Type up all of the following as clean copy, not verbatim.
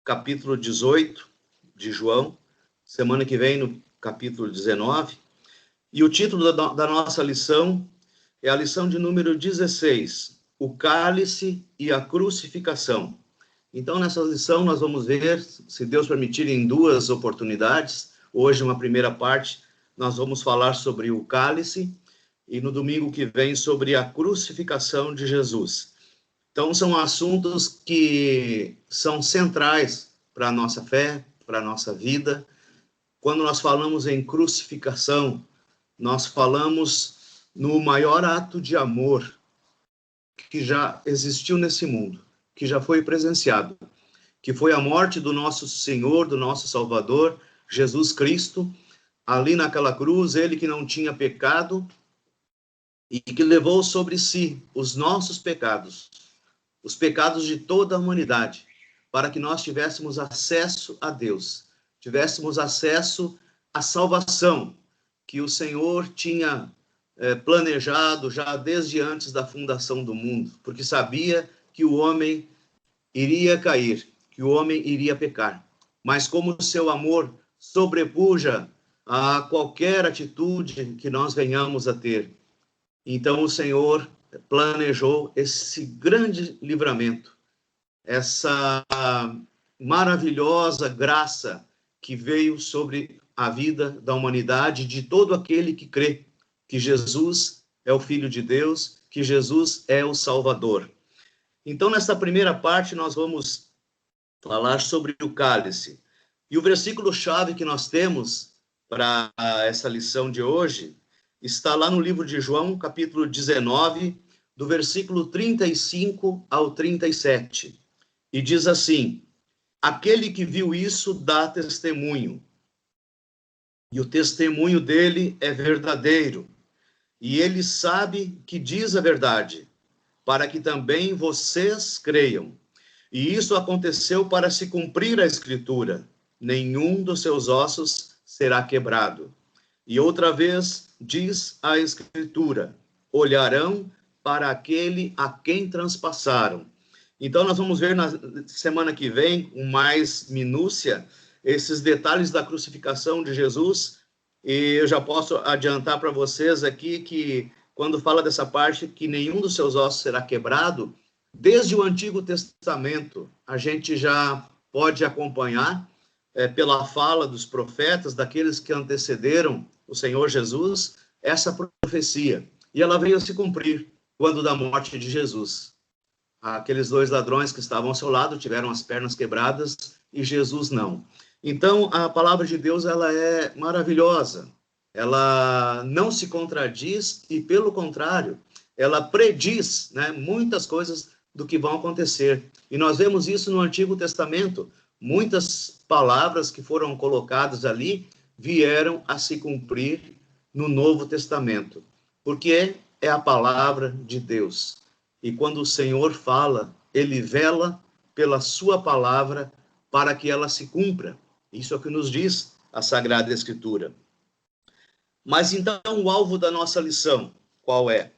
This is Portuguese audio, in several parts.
capítulo 18 de João, semana que vem no capítulo 19, e o título da nossa lição é a lição de número 16, o cálice e a crucificação. Então, nessa lição, nós vamos ver, se Deus permitir, em duas oportunidades. Hoje, uma primeira parte, nós vamos falar sobre o cálice, e no domingo que vem, sobre a crucificação de Jesus. Então, são assuntos que são centrais para a nossa fé, para a nossa vida. Quando nós falamos em crucificação, nós falamos no maior ato de amor que já existiu nesse mundo, que já foi presenciado, que foi a morte do nosso Senhor, do nosso Salvador, Jesus Cristo, ali naquela cruz, ele que não tinha pecado e que levou sobre si os nossos pecados, os pecados de toda a humanidade, para que nós tivéssemos acesso a Deus, tivéssemos acesso à salvação que o Senhor tinha planejado já desde antes da fundação do mundo, porque sabia que o homem iria cair, que o homem iria pecar. Mas como o seu amor sobrepuja a qualquer atitude que nós venhamos a ter, então o Senhor planejou esse grande livramento, essa maravilhosa graça que veio sobre a vida da humanidade, de todo aquele que crê que Jesus é o Filho de Deus, que Jesus é o Salvador. Então, nessa primeira parte, nós vamos falar sobre o cálice. E o versículo-chave que nós temos para essa lição de hoje está lá no livro de João, capítulo 19, do versículo 35 ao 37. E diz assim: aquele que viu isso dá testemunho, e o testemunho dele é verdadeiro, e ele sabe que diz a verdade, para que também vocês creiam. E isso aconteceu para se cumprir a Escritura: nenhum dos seus ossos será quebrado. E outra vez diz a Escritura: olharão para aquele a quem transpassaram. Então, nós vamos ver na semana que vem, com mais minúcia, esses detalhes da crucificação de Jesus. E eu já posso adiantar para vocês aqui que, quando fala dessa parte, que nenhum dos seus ossos será quebrado, desde o Antigo Testamento, a gente já pode acompanhar, pela fala dos profetas, daqueles que antecederam o Senhor Jesus, essa profecia. E ela veio a se cumprir quando da morte de Jesus. Aqueles dois ladrões que estavam ao seu lado tiveram as pernas quebradas e Jesus não. Então, a palavra de Deus, ela é maravilhosa. Ela não se contradiz e, pelo contrário, ela prediz, né, muitas coisas do que vão acontecer. E nós vemos isso no Antigo Testamento. Muitas palavras que foram colocadas ali vieram a se cumprir no Novo Testamento, porque é a palavra de Deus. E quando o Senhor fala, ele vela pela sua palavra para que ela se cumpra. Isso é o que nos diz a Sagrada Escritura. Mas então o alvo da nossa lição, qual é?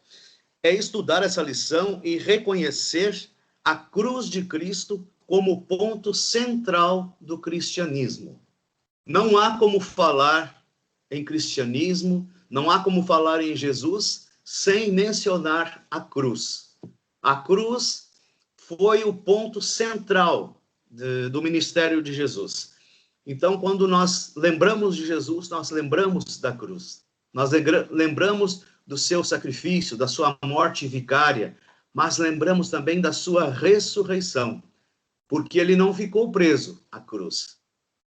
É estudar essa lição e reconhecer a cruz de Cristo como ponto central do cristianismo. Não há como falar em cristianismo, não há como falar em Jesus sem mencionar a cruz. A cruz foi o ponto central do ministério de Jesus. Então, quando nós lembramos de Jesus, nós lembramos da cruz. Nós lembramos do seu sacrifício, da sua morte vicária, mas lembramos também da sua ressurreição, porque ele não ficou preso à cruz.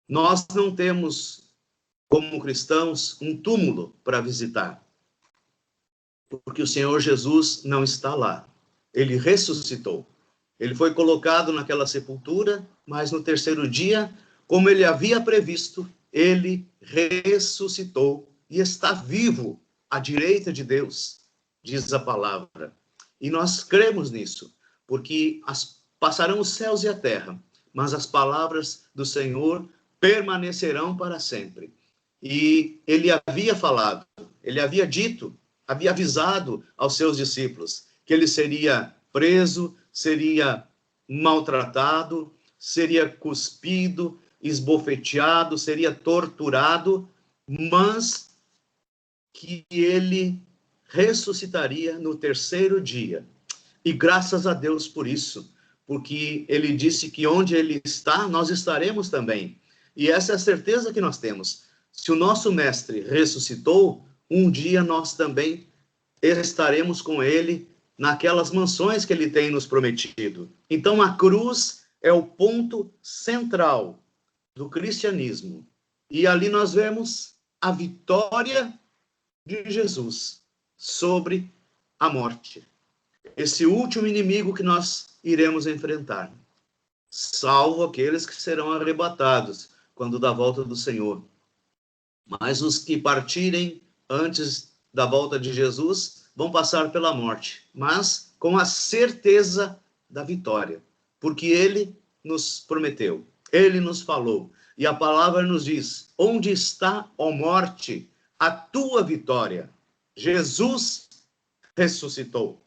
Nós não temos, como cristãos, um túmulo para visitar, porque o Senhor Jesus não está lá. Ele ressuscitou. Ele foi colocado naquela sepultura, mas no terceiro dia, como ele havia previsto, ele ressuscitou e está vivo à direita de Deus, diz a palavra. E nós cremos nisso, porque passarão os céus e a terra, mas as palavras do Senhor permanecerão para sempre. E ele havia falado, ele havia dito, havia avisado aos seus discípulos que ele seria preso, seria maltratado, seria cuspido, esbofeteado, seria torturado, mas que ele ressuscitaria no terceiro dia. E graças a Deus por isso, porque ele disse que onde ele está, nós estaremos também. E essa é a certeza que nós temos. Se o nosso mestre ressuscitou, um dia nós também estaremos com ele naquelas mansões que ele tem nos prometido. Então a cruz é o ponto central do cristianismo. E ali nós vemos a vitória de Jesus sobre a morte. Esse último inimigo que nós iremos enfrentar, salvo aqueles que serão arrebatados quando da volta do Senhor. Mas os que partirem antes da volta de Jesus vão passar pela morte, mas com a certeza da vitória, porque ele nos prometeu, ele nos falou, e a palavra nos diz: onde está, ó morte, a tua vitória? Jesus ressuscitou.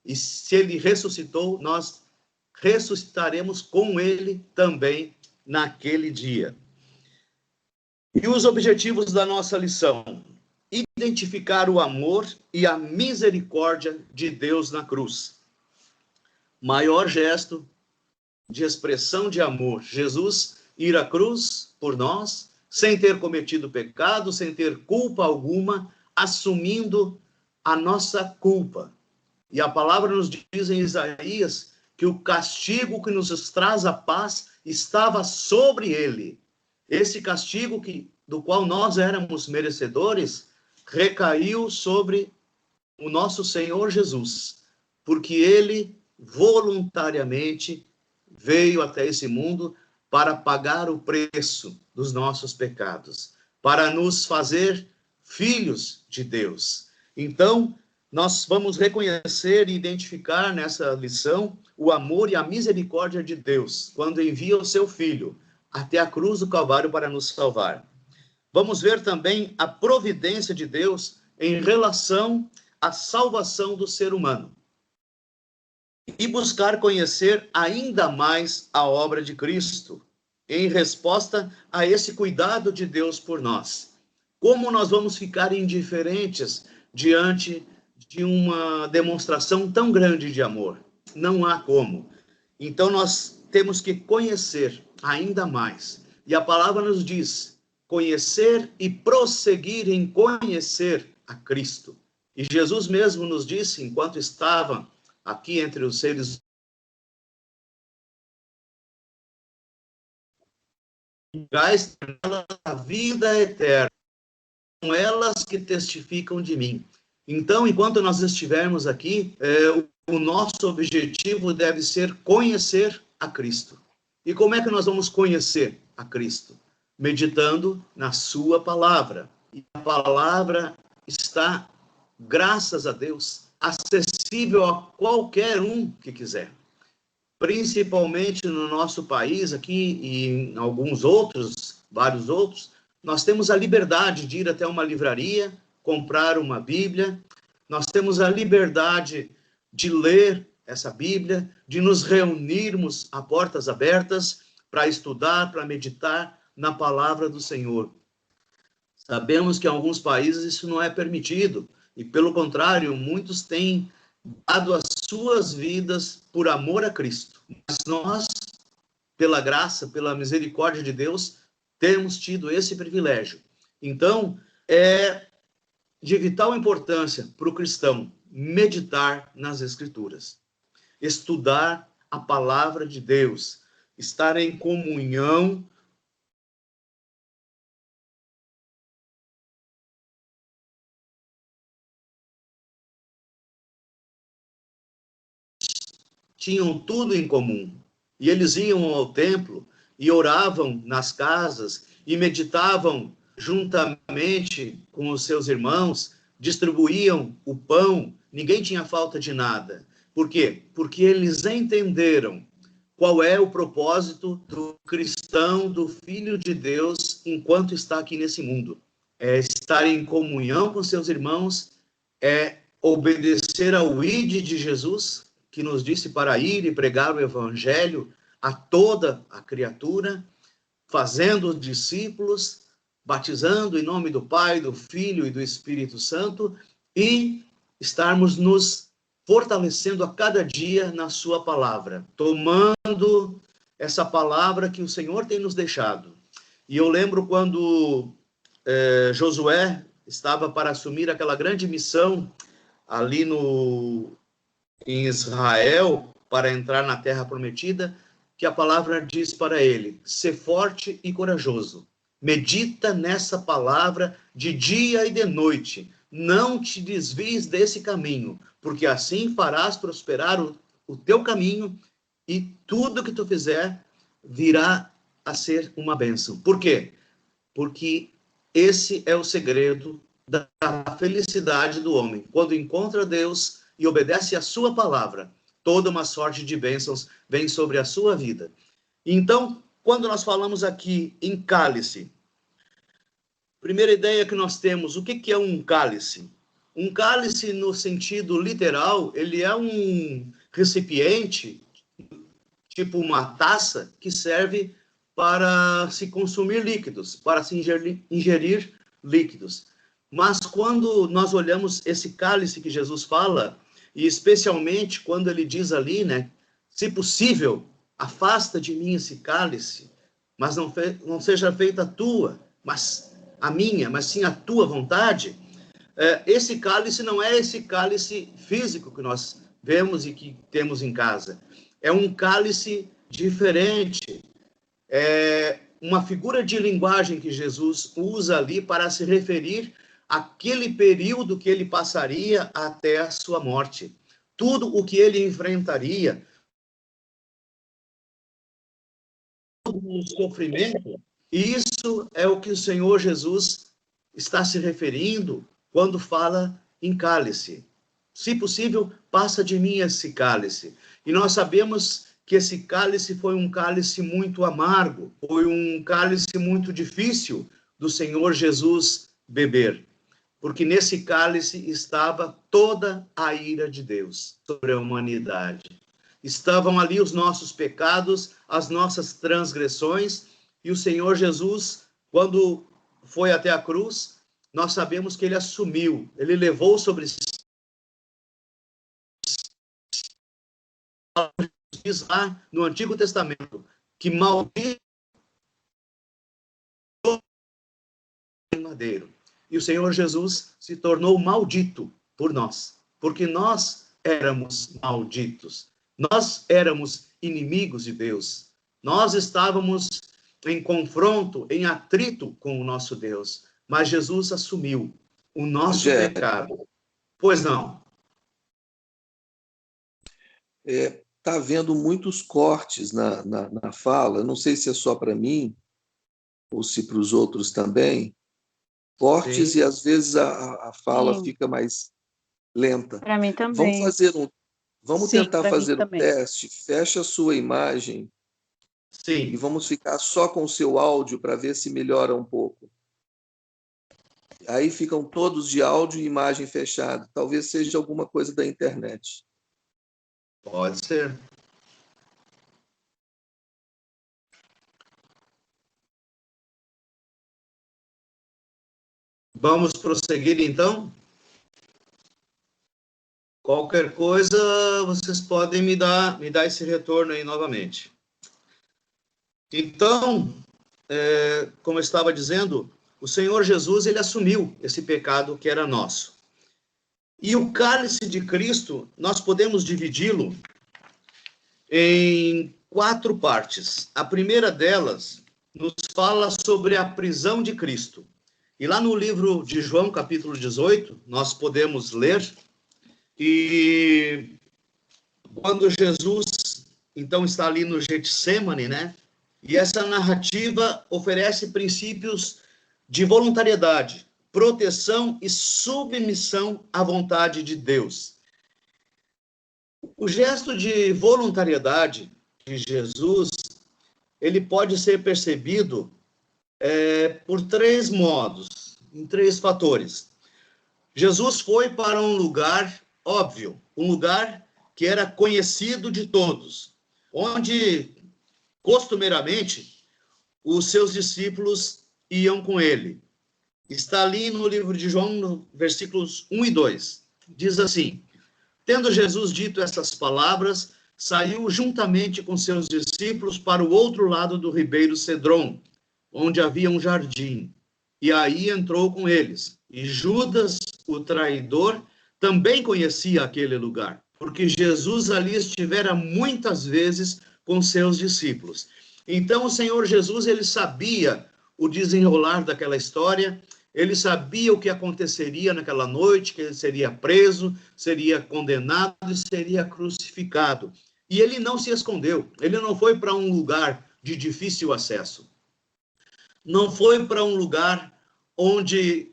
E se ele ressuscitou, nós ressuscitaremos com ele também naquele dia. E os objetivos da nossa lição: identificar o amor e a misericórdia de Deus na cruz. Maior gesto de expressão de amor, Jesus ir à cruz por nós, sem ter cometido pecado, sem ter culpa alguma, assumindo a nossa culpa. E a palavra nos diz em Isaías que o castigo que nos traz a paz estava sobre ele. Esse castigo do qual nós éramos merecedores recaiu sobre o nosso Senhor Jesus, porque ele voluntariamente veio até esse mundo para pagar o preço dos nossos pecados, para nos fazer filhos de Deus. Então, nós vamos reconhecer e identificar nessa lição o amor e a misericórdia de Deus, quando envia o seu Filho até a cruz do Calvário para nos salvar. Vamos ver também a providência de Deus em relação à salvação do ser humano. E buscar conhecer ainda mais a obra de Cristo, em resposta a esse cuidado de Deus por nós. Como nós vamos ficar indiferentes diante de uma demonstração tão grande de amor? Não há como. Então nós temos que conhecer ainda mais. E a palavra nos diz: conhecer e prosseguir em conhecer a Cristo. E Jesus mesmo nos disse, enquanto estava aqui entre os seres humanos, a vida eterna, são elas que testificam de mim. Então, enquanto nós estivermos aqui, o nosso objetivo deve ser conhecer a Cristo. E como é que nós vamos conhecer a Cristo? Meditando na sua palavra. E a palavra está, graças a Deus, acessível a qualquer um que quiser. Principalmente no nosso país aqui e em alguns outros, vários outros, nós temos a liberdade de ir até uma livraria, comprar uma Bíblia, nós temos a liberdade de ler essa Bíblia, de nos reunirmos a portas abertas para estudar, para meditar na palavra do Senhor. Sabemos que em alguns países isso não é permitido, e pelo contrário, muitos têm dado as suas vidas por amor a Cristo. Mas nós, pela graça, pela misericórdia de Deus, temos tido esse privilégio. Então, é de vital importância para o cristão meditar nas Escrituras, estudar a palavra de Deus, estar em comunhão tinham tudo em comum. E eles iam ao templo e oravam nas casas e meditavam juntamente com os seus irmãos, distribuíam o pão, ninguém tinha falta de nada. Por quê? Porque eles entenderam qual é o propósito do cristão, do Filho de Deus, enquanto está aqui nesse mundo. É estar em comunhão com seus irmãos, é obedecer ao ID de Jesus, que nos disse para ir e pregar o evangelho a toda a criatura, fazendo discípulos, batizando em nome do Pai, do Filho e do Espírito Santo, e estarmos nos fortalecendo a cada dia na sua palavra, tomando essa palavra que o Senhor tem nos deixado. E eu lembro quando Josué estava para assumir aquela grande missão ali em Israel, para entrar na terra prometida, que a palavra diz para ele: ser forte e corajoso. Medita nessa palavra de dia e de noite. Não te desvies desse caminho, porque assim farás prosperar o teu caminho e tudo que tu fizer virá a ser uma bênção. Por quê? Porque esse é o segredo da felicidade do homem. Quando encontra Deus e obedece a sua palavra, toda uma sorte de bênçãos vem sobre a sua vida. Então, quando nós falamos aqui em cálice, primeira ideia que nós temos, o que é um cálice? Um cálice, no sentido literal, ele é um recipiente, tipo uma taça, que serve para se consumir líquidos, para se ingerir líquidos. Mas quando nós olhamos esse cálice que Jesus fala, e especialmente quando ele diz ali, né, se possível, afasta de mim esse cálice, mas não seja feita a tua, mas a minha, mas sim a tua vontade. Esse cálice não é esse cálice físico que nós vemos e que temos em casa. É um cálice diferente. É uma figura de linguagem que Jesus usa ali para se referir àquele período que ele passaria até a sua morte. Tudo o que ele enfrentaria, todo o sofrimento, isso é o que o Senhor Jesus está se referindo quando fala em cálice. Se possível, passa de mim esse cálice. E nós sabemos que esse cálice foi um cálice muito amargo, foi um cálice muito difícil do Senhor Jesus beber, porque nesse cálice estava toda a ira de Deus sobre a humanidade. Estavam ali os nossos pecados, as nossas transgressões, e o Senhor Jesus, quando foi até a cruz, nós sabemos que ele assumiu, ele levou sobre si, diz lá no Antigo Testamento, que maldito em madeiro. E o Senhor Jesus se tornou maldito por nós, porque nós éramos malditos. Nós éramos inimigos de Deus. Nós estávamos em confronto, em atrito com o nosso Deus. Mas Jesus assumiu o nosso pecado. Pois não? Está havendo muitos cortes na fala. Eu não sei se é só para mim ou se para os outros também. Cortes. Sim. E às vezes a fala Sim. fica mais lenta. Para mim também. Vamos Sim, tentar fazer um teste. Fecha a sua imagem. Sim. E vamos ficar só com o seu áudio para ver se melhora um pouco. Aí ficam todos de áudio e imagem fechada. Talvez seja alguma coisa da internet. Pode ser. Vamos prosseguir, então? Qualquer coisa, vocês podem me dar esse retorno aí novamente. Então, como eu estava dizendo, o Senhor Jesus, ele assumiu esse pecado que era nosso. E o cálice de Cristo, nós podemos dividi-lo em 4 partes. A primeira delas nos fala sobre a prisão de Cristo. E lá no livro de João, capítulo 18, nós podemos ler, e quando Jesus, então, está ali no Getsêmani, né? E essa narrativa oferece princípios de voluntariedade, proteção e submissão à vontade de Deus. O gesto de voluntariedade de Jesus, ele pode ser percebido por 3 modos, em 3 fatores. Jesus foi para um lugar óbvio, um lugar que era conhecido de todos, onde Costumeiramente, os seus discípulos iam com ele. Está ali no livro de João, no versículos 1 e 2. Diz assim: tendo Jesus dito essas palavras, saiu juntamente com seus discípulos para o outro lado do ribeiro Cedron, onde havia um jardim. E aí entrou com eles. E Judas, o traidor, também conhecia aquele lugar, porque Jesus ali estivera muitas vezes com seus discípulos. Então o Senhor Jesus, ele sabia o desenrolar daquela história, ele sabia o que aconteceria naquela noite, que ele seria preso, seria condenado e seria crucificado. E ele não se escondeu, ele não foi para um lugar de difícil acesso. Não foi para um lugar onde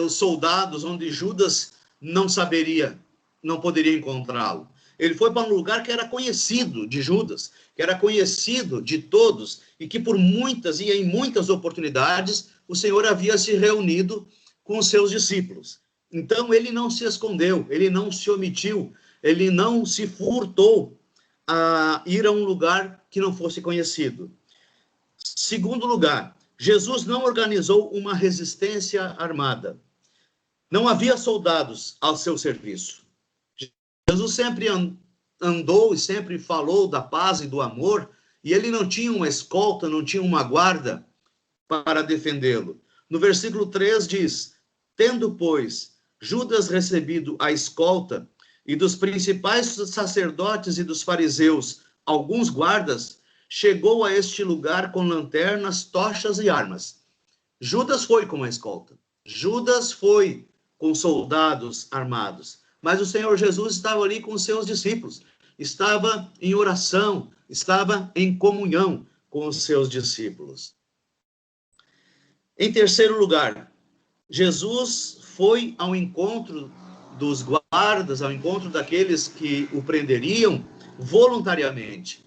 os soldados, onde Judas não saberia, não poderia encontrá-lo. Ele foi para um lugar que era conhecido de Judas, que era conhecido de todos, e que por muitas e em muitas oportunidades o Senhor havia se reunido com os seus discípulos. Então ele não se escondeu, ele não se omitiu, ele não se furtou a ir a um lugar que não fosse conhecido. Segundo lugar, Jesus não organizou uma resistência armada. Não havia soldados ao seu serviço. Jesus sempre andou e sempre falou da paz e do amor, e ele não tinha uma escolta, não tinha uma guarda para defendê-lo. No versículo 3 diz: tendo, pois, Judas recebido a escolta, e dos principais sacerdotes e dos fariseus alguns guardas, chegou a este lugar com lanternas, tochas e armas. Judas foi com a escolta. Judas foi com soldados armados. Mas o Senhor Jesus estava ali com os seus discípulos. Estava em oração, estava em comunhão com os seus discípulos. Em terceiro lugar, Jesus foi ao encontro dos guardas, ao encontro daqueles que o prenderiam, voluntariamente.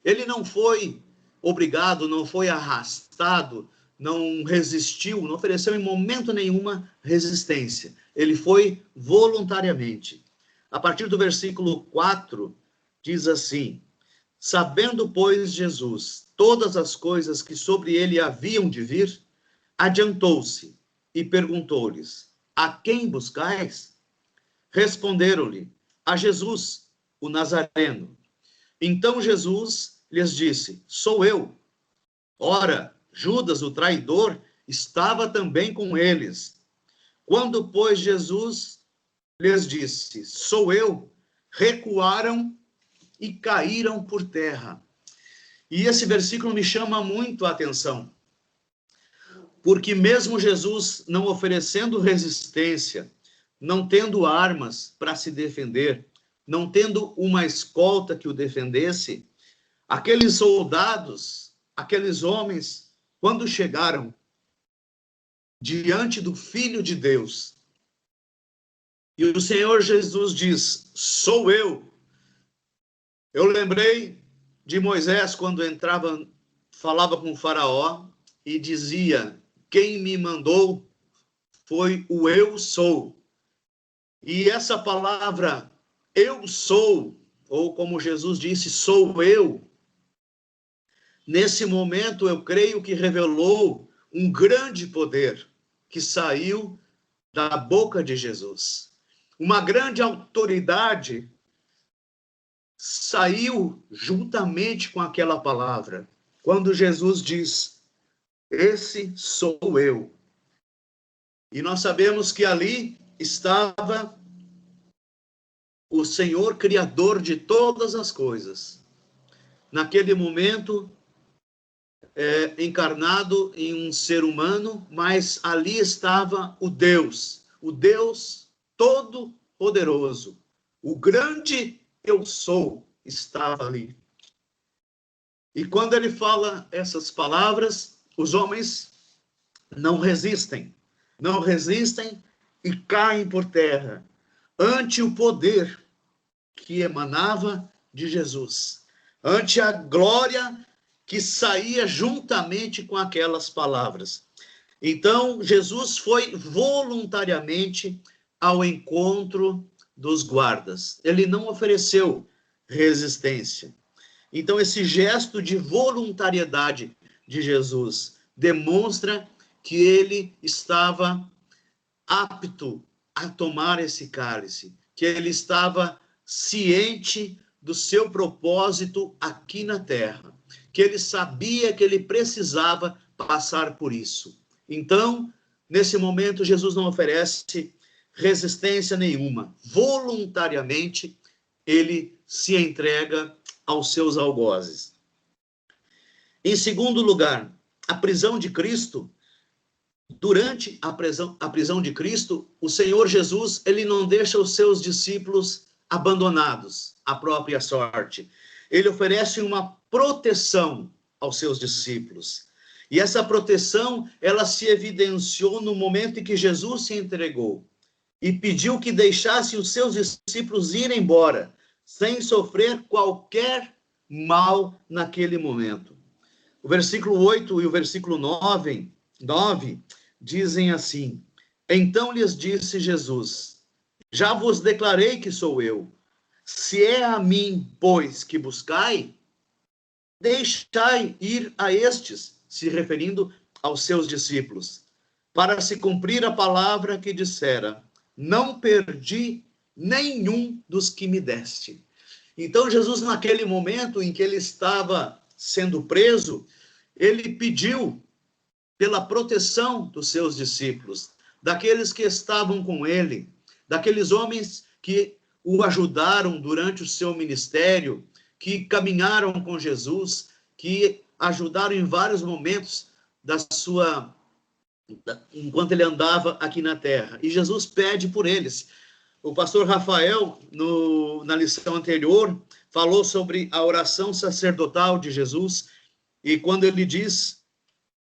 Ele não foi obrigado, não foi arrastado, não resistiu, não ofereceu em momento nenhuma resistência. Ele foi voluntariamente. A partir do versículo 4, diz assim: sabendo, pois, Jesus todas as coisas que sobre ele haviam de vir, adiantou-se e perguntou-lhes: a quem buscais? Responderam-lhe: a Jesus, o Nazareno. Então Jesus lhes disse: sou eu. Ora, Judas, o traidor, estava também com eles. Quando, pois, Jesus lhes disse: sou eu, recuaram e caíram por terra. E esse versículo me chama muito a atenção, porque mesmo Jesus não oferecendo resistência, não tendo armas para se defender, não tendo uma escolta que o defendesse, aqueles soldados, aqueles homens, quando chegaram diante do Filho de Deus, e o Senhor Jesus diz: sou eu. Eu lembrei de Moisés quando entrava, falava com o faraó e dizia: quem me mandou foi o eu sou. E essa palavra eu sou, ou como Jesus disse, sou eu, nesse momento eu creio que revelou um grande poder que saiu da boca de Jesus. Uma grande autoridade saiu juntamente com aquela palavra. Quando Jesus diz: esse sou eu. E nós sabemos que ali estava o Senhor Criador de todas as coisas. Naquele momento, encarnado em um ser humano, mas ali estava o Deus Todo-Poderoso. O grande eu sou estava ali. E quando ele fala essas palavras, os homens não resistem e caem por terra ante o poder que emanava de Jesus, ante a glória que saía juntamente com aquelas palavras. Então, Jesus foi voluntariamente ao encontro dos guardas. Ele não ofereceu resistência. Então, esse gesto de voluntariedade de Jesus demonstra que ele estava apto a tomar esse cálice, que ele estava ciente do seu propósito aqui na terra, que ele sabia que ele precisava passar por isso. Então, nesse momento, Jesus não oferece resistência nenhuma. Voluntariamente, ele se entrega aos seus algozes. Em segundo lugar, a prisão de Cristo. Durante a prisão de Cristo, o Senhor Jesus, ele não deixa os seus discípulos abandonados à própria sorte. Ele oferece uma proteção aos seus discípulos. E essa proteção, ela se evidenciou no momento em que Jesus se entregou e pediu que deixasse os seus discípulos ir embora, sem sofrer qualquer mal naquele momento. O versículo 8 e o versículo 9 dizem assim: então lhes disse Jesus, já vos declarei que sou eu. Se é a mim, pois, que buscai, deixai ir a estes, se referindo aos seus discípulos, para se cumprir a palavra que dissera, não perdi nenhum dos que me deste. Então Jesus, naquele momento em que ele estava sendo preso, ele pediu pela proteção dos seus discípulos, daqueles que estavam com ele, daqueles homens que o ajudaram durante o seu ministério, que caminharam com Jesus, que ajudaram em vários momentos enquanto ele andava aqui na terra. E Jesus pede por eles. O pastor Rafael, na lição anterior, falou sobre a oração sacerdotal de Jesus, e quando ele diz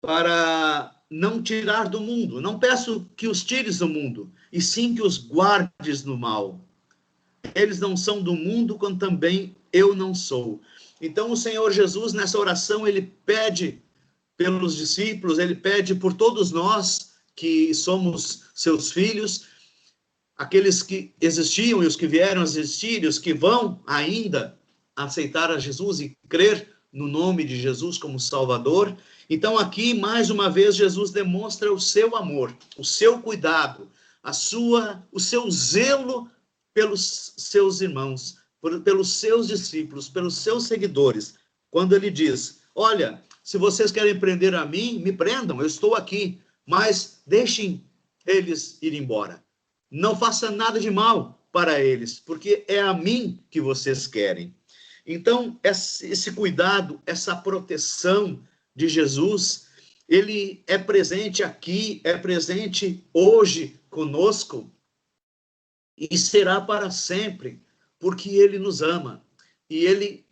para não tirar do mundo, não peço que os tires do mundo, e sim que os guardes no mal. Eles não são do mundo, como também eu não sou. Então, o Senhor Jesus, nessa oração, ele pede pelos discípulos, ele pede por todos nós que somos seus filhos, aqueles que existiam e os que vieram a existir, e os que vão ainda aceitar a Jesus e crer no nome de Jesus como Salvador. Então, aqui, mais uma vez, Jesus demonstra o seu amor, o seu cuidado, o seu zelo pelos seus irmãos, pelos seus discípulos, pelos seus seguidores. Quando ele diz, olha, se vocês querem prender a mim, me prendam, eu estou aqui, mas deixem eles ir embora. Não faça nada de mal para eles, porque é a mim que vocês querem. Então, esse cuidado, essa proteção de Jesus, ele é presente aqui, é presente hoje conosco e será para sempre, porque ele nos ama e ele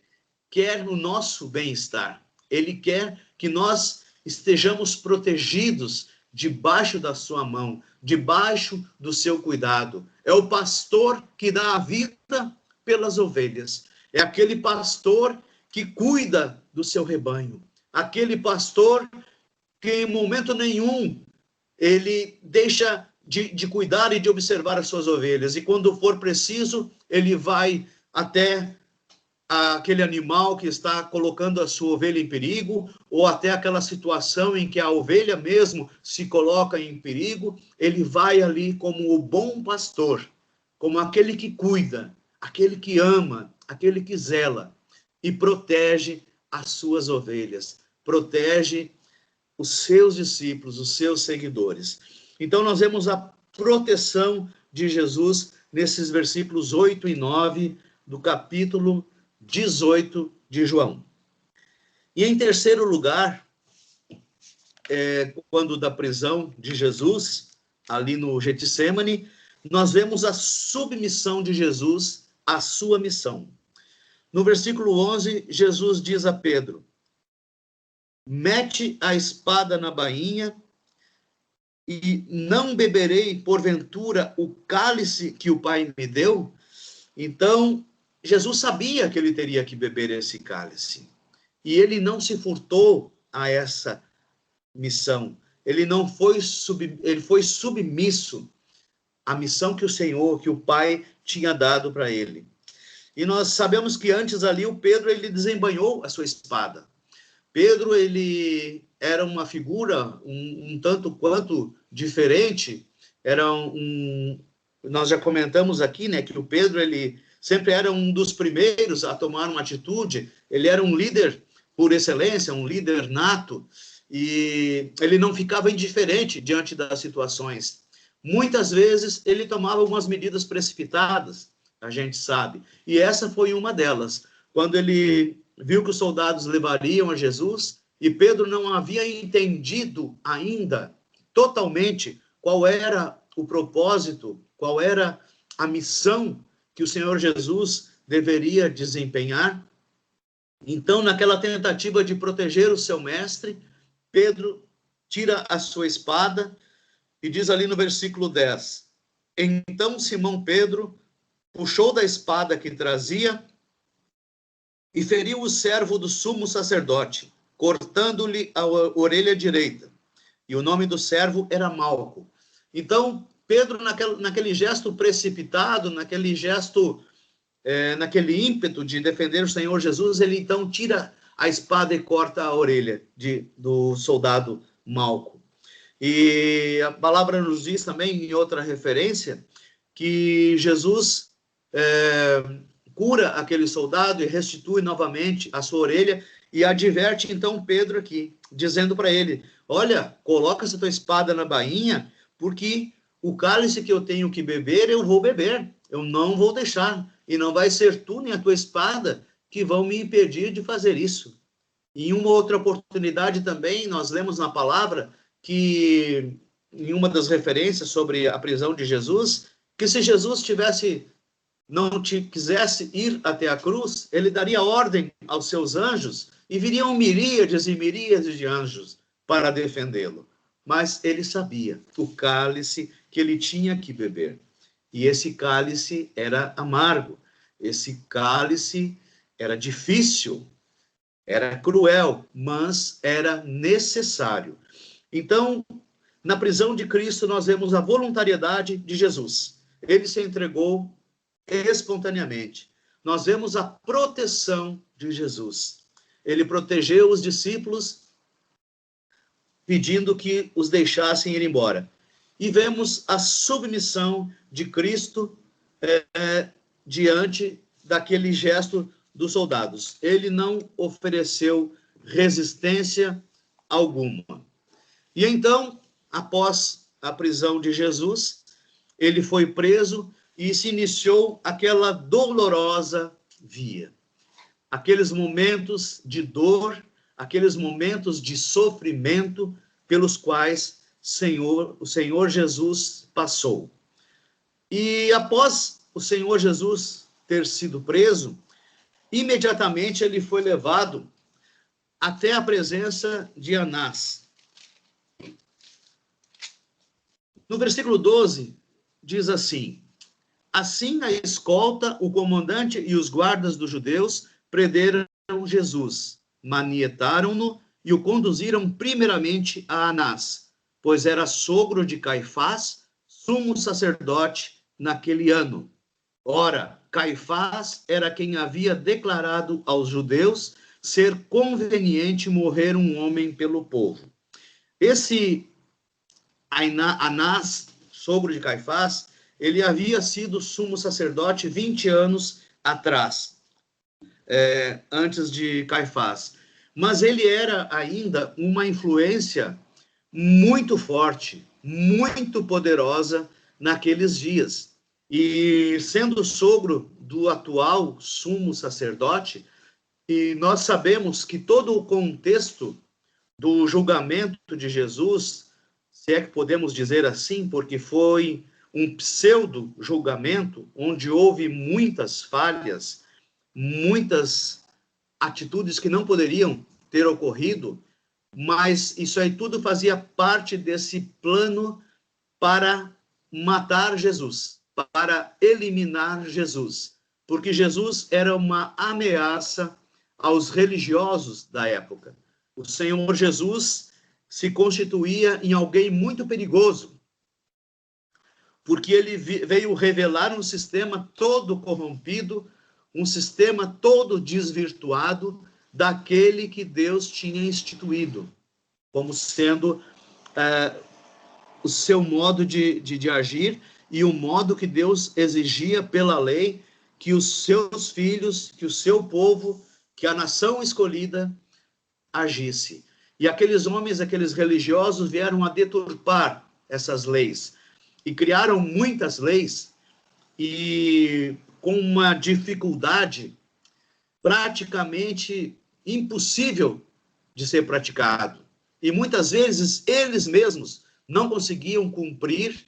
quer o nosso bem-estar. Ele quer que nós estejamos protegidos debaixo da sua mão, debaixo do seu cuidado. É o pastor que dá a vida pelas ovelhas. É aquele pastor que cuida do seu rebanho. Aquele pastor que em momento nenhum ele deixa de cuidar e de observar as suas ovelhas. E quando for preciso, ele vai até aquele animal que está colocando a sua ovelha em perigo, ou até aquela situação em que a ovelha mesmo se coloca em perigo, ele vai ali como o bom pastor, como aquele que cuida, aquele que ama, aquele que zela e protege as suas ovelhas, protege os seus discípulos, os seus seguidores. Então nós vemos a proteção de Jesus nesses versículos 8 e 9 do capítulo 18 de João. E em terceiro lugar, quando da prisão de Jesus, ali no Getsêmani, nós vemos a submissão de Jesus à sua missão. No versículo 11, Jesus diz a Pedro, mete a espada na bainha e não beberei, porventura, o cálice que o Pai me deu? Então, Jesus sabia que ele teria que beber esse cálice. E ele não se furtou a essa missão. Ele foi submisso à missão que o Senhor, que o Pai tinha dado para ele. E nós sabemos que antes ali o Pedro, ele desembanhou a sua espada. Pedro, ele era uma figura um tanto quanto diferente. Nós já comentamos aqui, né, que o Pedro, ele sempre era um dos primeiros a tomar uma atitude. Ele era um líder por excelência, um líder nato, e ele não ficava indiferente diante das situações. Muitas vezes ele tomava algumas medidas precipitadas, a gente sabe, e essa foi uma delas. Quando ele viu que os soldados levariam a Jesus, e Pedro não havia entendido ainda totalmente qual era o propósito, qual era a missão que o Senhor Jesus deveria desempenhar. Então, naquela tentativa de proteger o seu mestre, Pedro tira a sua espada e diz ali no versículo 10: Então Simão Pedro puxou da espada que trazia e feriu o servo do sumo sacerdote, cortando-lhe a orelha direita. E o nome do servo era Malco. Então, Pedro, naquele gesto precipitado, naquele gesto, naquele ímpeto de defender o Senhor Jesus, ele então tira a espada e corta a orelha do soldado Malco. E a palavra nos diz também, em outra referência, que Jesus cura aquele soldado e restitui novamente a sua orelha e adverte então Pedro aqui, dizendo para ele: olha, coloca essa tua espada na bainha, porque o cálice que eu tenho que beber, eu vou beber, eu não vou deixar, e não vai ser tu nem a tua espada que vão me impedir de fazer isso. E em uma outra oportunidade também, nós lemos na palavra que, em uma das referências sobre a prisão de Jesus, que se Jesus não quisesse ir até a cruz, ele daria ordem aos seus anjos e viriam miríades e miríades de anjos para defendê-lo. Mas ele sabia o cálice que ele tinha que beber. E esse cálice era amargo, esse cálice era difícil, era cruel, mas era necessário. Então, na prisão de Cristo, nós vemos a voluntariedade de Jesus. Ele se entregou espontaneamente. Nós vemos a proteção de Jesus. Ele protegeu os discípulos, pedindo que os deixassem ir embora. E vemos a submissão de Cristo diante daquele gesto dos soldados. Ele não ofereceu resistência alguma. E então, após a prisão de Jesus, ele foi preso e se iniciou aquela dolorosa via. Aqueles momentos de dor, aqueles momentos de sofrimento pelos quais o Senhor Jesus passou. E após o Senhor Jesus ter sido preso, imediatamente ele foi levado até a presença de Anás. No versículo 12, diz assim: Assim a escolta, o comandante e os guardas dos judeus prenderam Jesus, manietaram-no e o conduziram primeiramente a Anás, pois era sogro de Caifás, sumo sacerdote naquele ano. Ora, Caifás era quem havia declarado aos judeus ser conveniente morrer um homem pelo povo. Esse Anás, sogro de Caifás, ele havia sido sumo sacerdote 20 anos atrás, antes de Caifás. Mas ele era ainda uma influência muito forte, muito poderosa naqueles dias. E sendo sogro do atual sumo sacerdote, e nós sabemos que todo o contexto do julgamento de Jesus, se é que podemos dizer assim, porque foi um pseudo-julgamento, onde houve muitas falhas, muitas atitudes que não poderiam ter ocorrido, mas isso aí tudo fazia parte desse plano para matar Jesus, para eliminar Jesus, porque Jesus era uma ameaça aos religiosos da época. O Senhor Jesus se constituía em alguém muito perigoso, porque ele veio revelar um sistema todo corrompido, um sistema todo desvirtuado daquele que Deus tinha instituído, como sendo o seu modo de agir e o modo que Deus exigia pela lei que os seus filhos, que o seu povo, que a nação escolhida agisse. E aqueles homens, aqueles religiosos vieram a deturpar essas leis e criaram muitas leis e com uma dificuldade praticamente impossível de ser praticado. E muitas vezes eles mesmos não conseguiam cumprir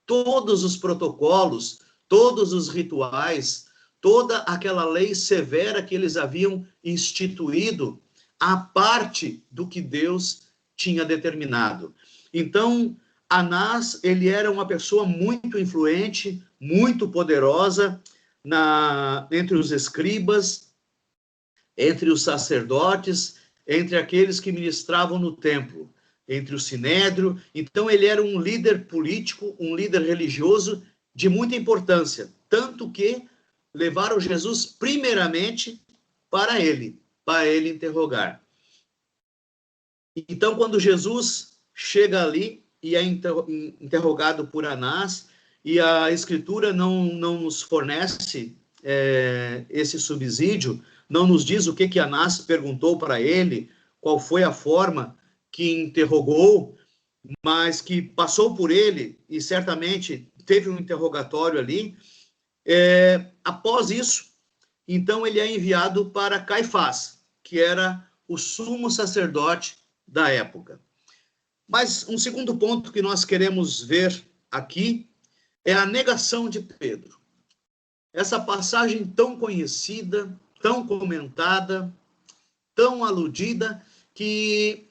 todos os protocolos, todos os rituais, toda aquela lei severa que eles haviam instituído, à parte do que Deus tinha determinado. Então, Anás, ele era uma pessoa muito influente, muito poderosa entre os escribas, entre os sacerdotes, entre aqueles que ministravam no templo, entre o sinédrio. Então, ele era um líder político, um líder religioso de muita importância, tanto que levaram Jesus primeiramente para ele interrogar. Então, quando Jesus chega ali e é interrogado por Anás, e a Escritura não nos fornece esse subsídio, não nos diz o que Anás perguntou para ele, qual foi a forma que interrogou, mas que passou por ele e certamente teve um interrogatório ali. Após isso, então ele é enviado para Caifás, que era o sumo sacerdote da época. Mas um segundo ponto que nós queremos ver aqui é a negação de Pedro. Essa passagem tão conhecida, tão comentada, tão aludida, que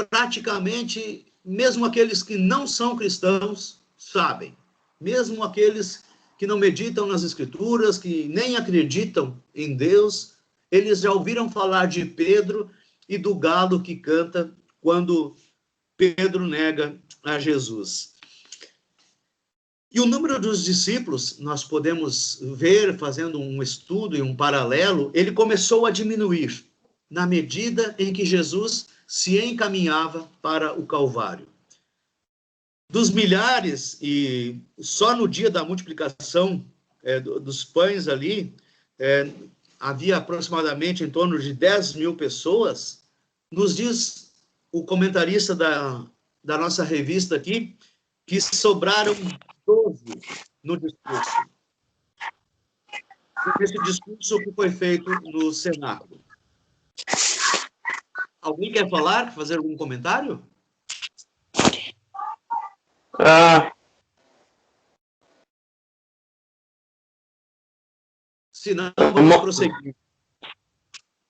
praticamente, mesmo aqueles que não são cristãos, sabem. Mesmo aqueles que não meditam nas Escrituras, que nem acreditam em Deus, eles já ouviram falar de Pedro e do galo que canta quando Pedro nega a Jesus. E o número dos discípulos, nós podemos ver, fazendo um estudo e um paralelo, ele começou a diminuir na medida em que Jesus se encaminhava para o Calvário. Dos milhares, e só no dia da multiplicação dos pães ali, havia aproximadamente em torno de 10 mil pessoas, nos diz o comentarista da nossa revista aqui, que sobraram 12 no discurso. Esse discurso que foi feito no Senado. Alguém quer falar, fazer algum comentário? Se não, vamos prosseguir.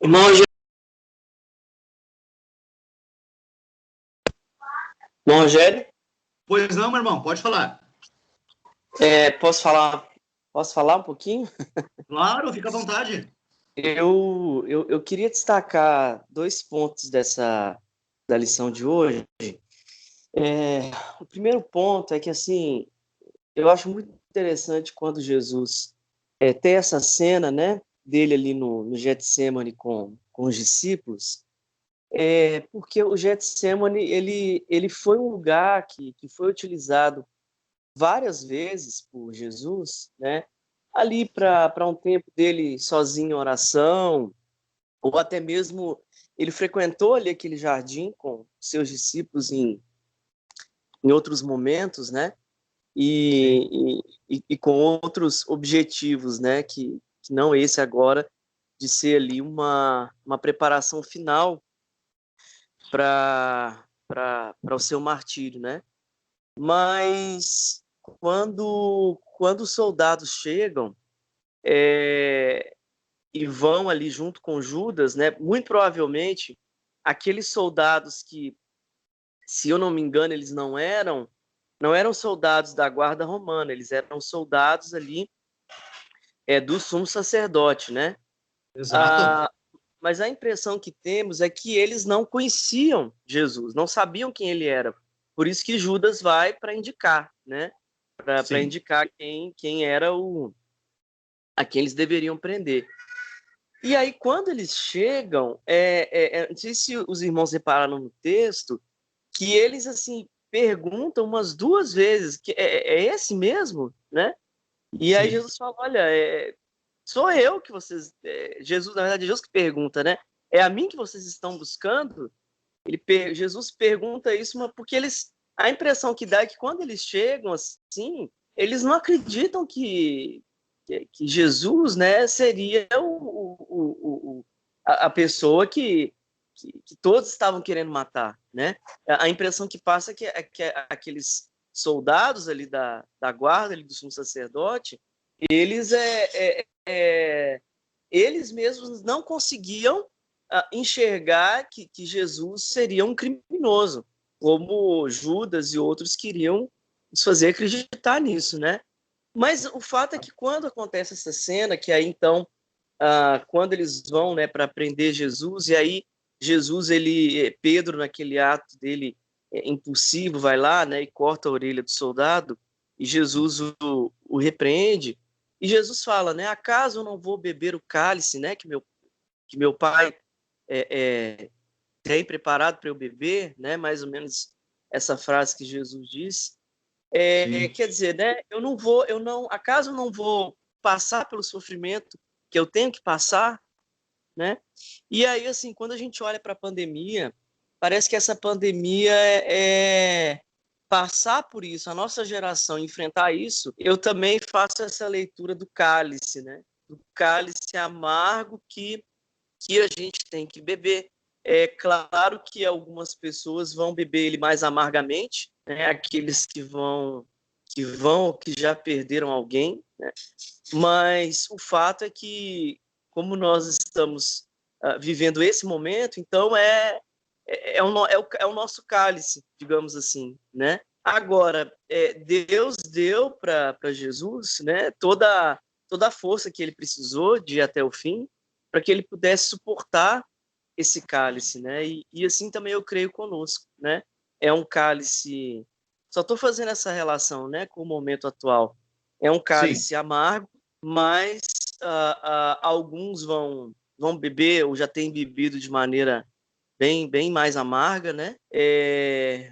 Irmão Rogério? Pois não, meu irmão, pode falar. Posso falar um pouquinho? Claro, fica à vontade. Eu queria destacar 2 pontos da lição de hoje. O primeiro ponto é que, assim, eu acho muito interessante quando Jesus tem essa cena, né, dele ali no Getsemane com os discípulos, porque o Getsemane, ele foi um lugar que foi utilizado várias vezes por Jesus, né, ali para um tempo dele sozinho em oração, ou até mesmo ele frequentou ali aquele jardim com seus discípulos em outros momentos, né, e com outros objetivos, né, que não esse agora, de ser ali uma preparação final para o seu martírio, né? Mas quando os soldados chegam e vão ali junto com Judas, né? Muito provavelmente aqueles soldados que, se eu não me engano, eles não eram soldados da guarda romana, eles eram soldados ali do sumo sacerdote, né? Exato. Mas a impressão que temos é que eles não conheciam Jesus, não sabiam quem ele era. Por isso que Judas vai para indicar, né? Para indicar quem era o a quem eles deveriam prender. E aí, quando eles chegam, não sei se os irmãos repararam no texto, que eles, assim, perguntam umas 2 vezes, que é esse mesmo, né? E aí Jesus fala, olha, sou eu que vocês... Jesus, na verdade, é Jesus que pergunta, né? É a mim que vocês estão buscando? Jesus pergunta isso, mas porque a impressão que dá é que quando eles chegam, assim, eles não acreditam que Jesus, né, seria a pessoa que todos estavam querendo matar, né? A impressão que passa é que aqueles soldados ali da guarda, ali do sumo sacerdote, eles eles mesmos não conseguiam enxergar que Jesus seria um criminoso, como Judas e outros queriam nos fazer acreditar nisso, né? Mas o fato é que quando acontece essa cena, que aí então, quando eles vão, né, para prender Jesus, e aí Jesus, Pedro, naquele ato dele impulsivo, vai lá, né, e corta a orelha do soldado, e Jesus o repreende, e Jesus fala, né, acaso eu não vou beber o cálice, né, que meu pai tem preparado para eu beber, né, mais ou menos essa frase que Jesus disse. Quer dizer, né, acaso eu não vou passar pelo sofrimento que eu tenho que passar, né? E aí, assim, quando a gente olha para a pandemia, parece que essa pandemia passar por isso, a nossa geração enfrentar isso. Eu também faço essa leitura do cálice, né? Do cálice amargo que a gente tem que beber. É claro que algumas pessoas vão beber ele mais amargamente, né? Aqueles que já perderam alguém, né? Mas o fato é que, como nós estamos vivendo esse momento, então é o nosso cálice, digamos assim, né? Agora, Deus deu para Jesus, né, toda a força que ele precisou de ir até o fim, para que ele pudesse suportar esse cálice, né? E assim também eu creio conosco, né? É um cálice. Só estou fazendo essa relação, né, com o momento atual. É um cálice amargo, mas alguns vão beber ou já têm bebido de maneira bem mais amarga, né?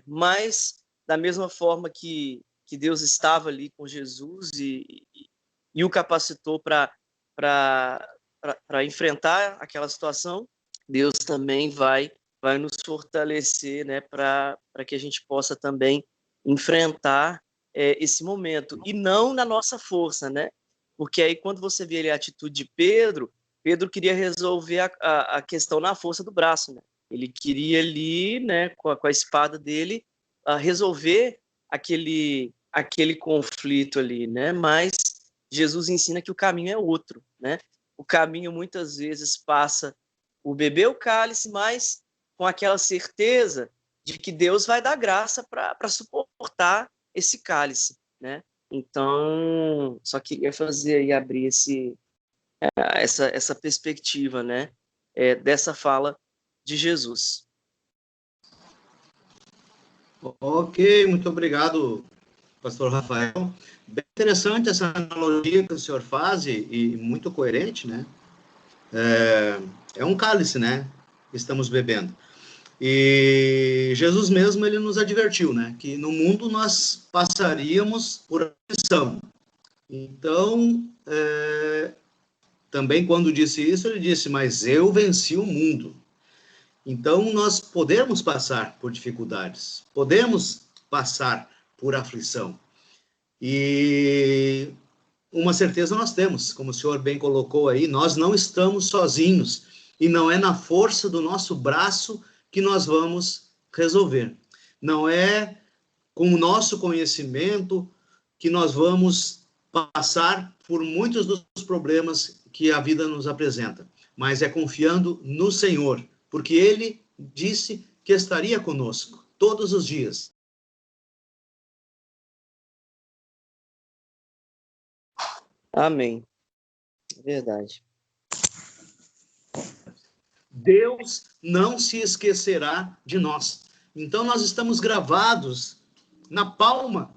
Mas da mesma forma que Deus estava ali com Jesus e o capacitou para enfrentar aquela situação, Deus também vai nos fortalecer, né, para que a gente possa também enfrentar esse momento, e não na nossa força, né? Porque aí quando você vê ali a atitude de Pedro queria resolver a questão na força do braço, né? Ele queria ali, né, com a espada dele, resolver aquele conflito ali, né? Mas Jesus ensina que o caminho é outro, né? O caminho muitas vezes passa por beber o cálice, mas com aquela certeza de que Deus vai dar graça para suportar esse cálice, né? Então, só queria fazer e abrir essa perspectiva, né? Dessa fala de Jesus. Ok, muito obrigado, pastor Rafael. Bem interessante essa analogia que o senhor faz e muito coerente, né? É um cálice, né? Que estamos bebendo. E Jesus mesmo, ele nos advertiu, né? Que no mundo nós passaríamos por aflição. Então, também quando disse isso, ele disse, mas eu venci o mundo. Então, nós podemos passar por dificuldades, podemos passar por aflição. E uma certeza nós temos, como o senhor bem colocou aí, nós não estamos sozinhos, e não é na força do nosso braço que nós vamos resolver. Não é com o nosso conhecimento que nós vamos passar por muitos dos problemas que a vida nos apresenta, mas é confiando no Senhor, porque Ele disse que estaria conosco todos os dias. Amém. Verdade. Deus não se esquecerá de nós. Então nós estamos gravados na palma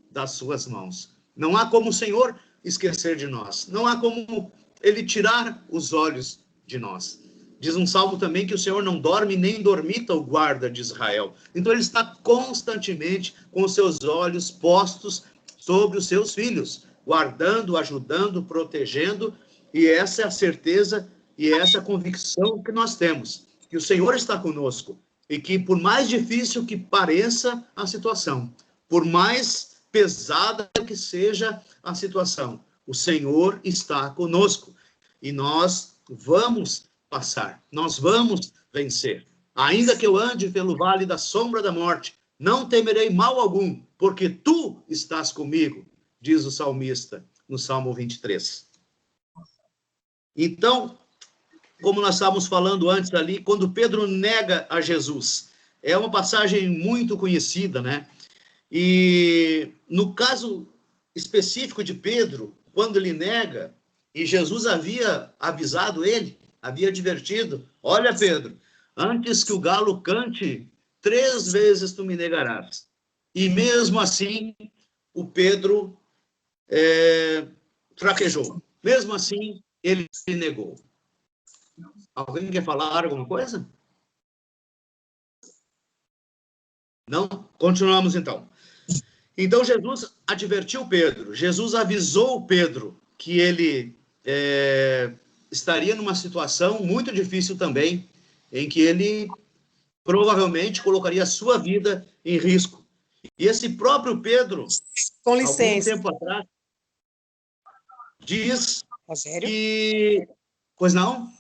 das suas mãos. Não há como o Senhor esquecer de nós. Não há como ele tirar os olhos de nós. Diz um salmo também que o Senhor não dorme nem dormita o guarda de Israel. Então ele está constantemente com os seus olhos postos sobre os seus filhos, guardando, ajudando, protegendo, e essa é a certeza e essa é a convicção que nós temos, que o Senhor está conosco, e que por mais difícil que pareça a situação, por mais pesada que seja a situação, o Senhor está conosco, e nós vamos passar, nós vamos vencer. Ainda que eu ande pelo vale da sombra da morte, não temerei mal algum, porque tu estás comigo, diz o salmista no Salmo 23. Então, como nós estávamos falando antes ali, quando Pedro nega a Jesus, é uma passagem muito conhecida, né? E no caso específico de Pedro, quando ele nega, e Jesus havia avisado ele, havia advertido, olha Pedro, antes que o galo cante, 3 vezes tu me negarás. E mesmo assim, o Pedro traquejou. Mesmo assim, ele se negou. Alguém quer falar alguma coisa? Não? Continuamos então. Então Jesus advertiu Pedro, Jesus avisou Pedro que ele estaria numa situação muito difícil também, em que ele provavelmente colocaria a sua vida em risco. E esse próprio Pedro, com licença, algum tempo atrás, diz Rogério, que... Pois não?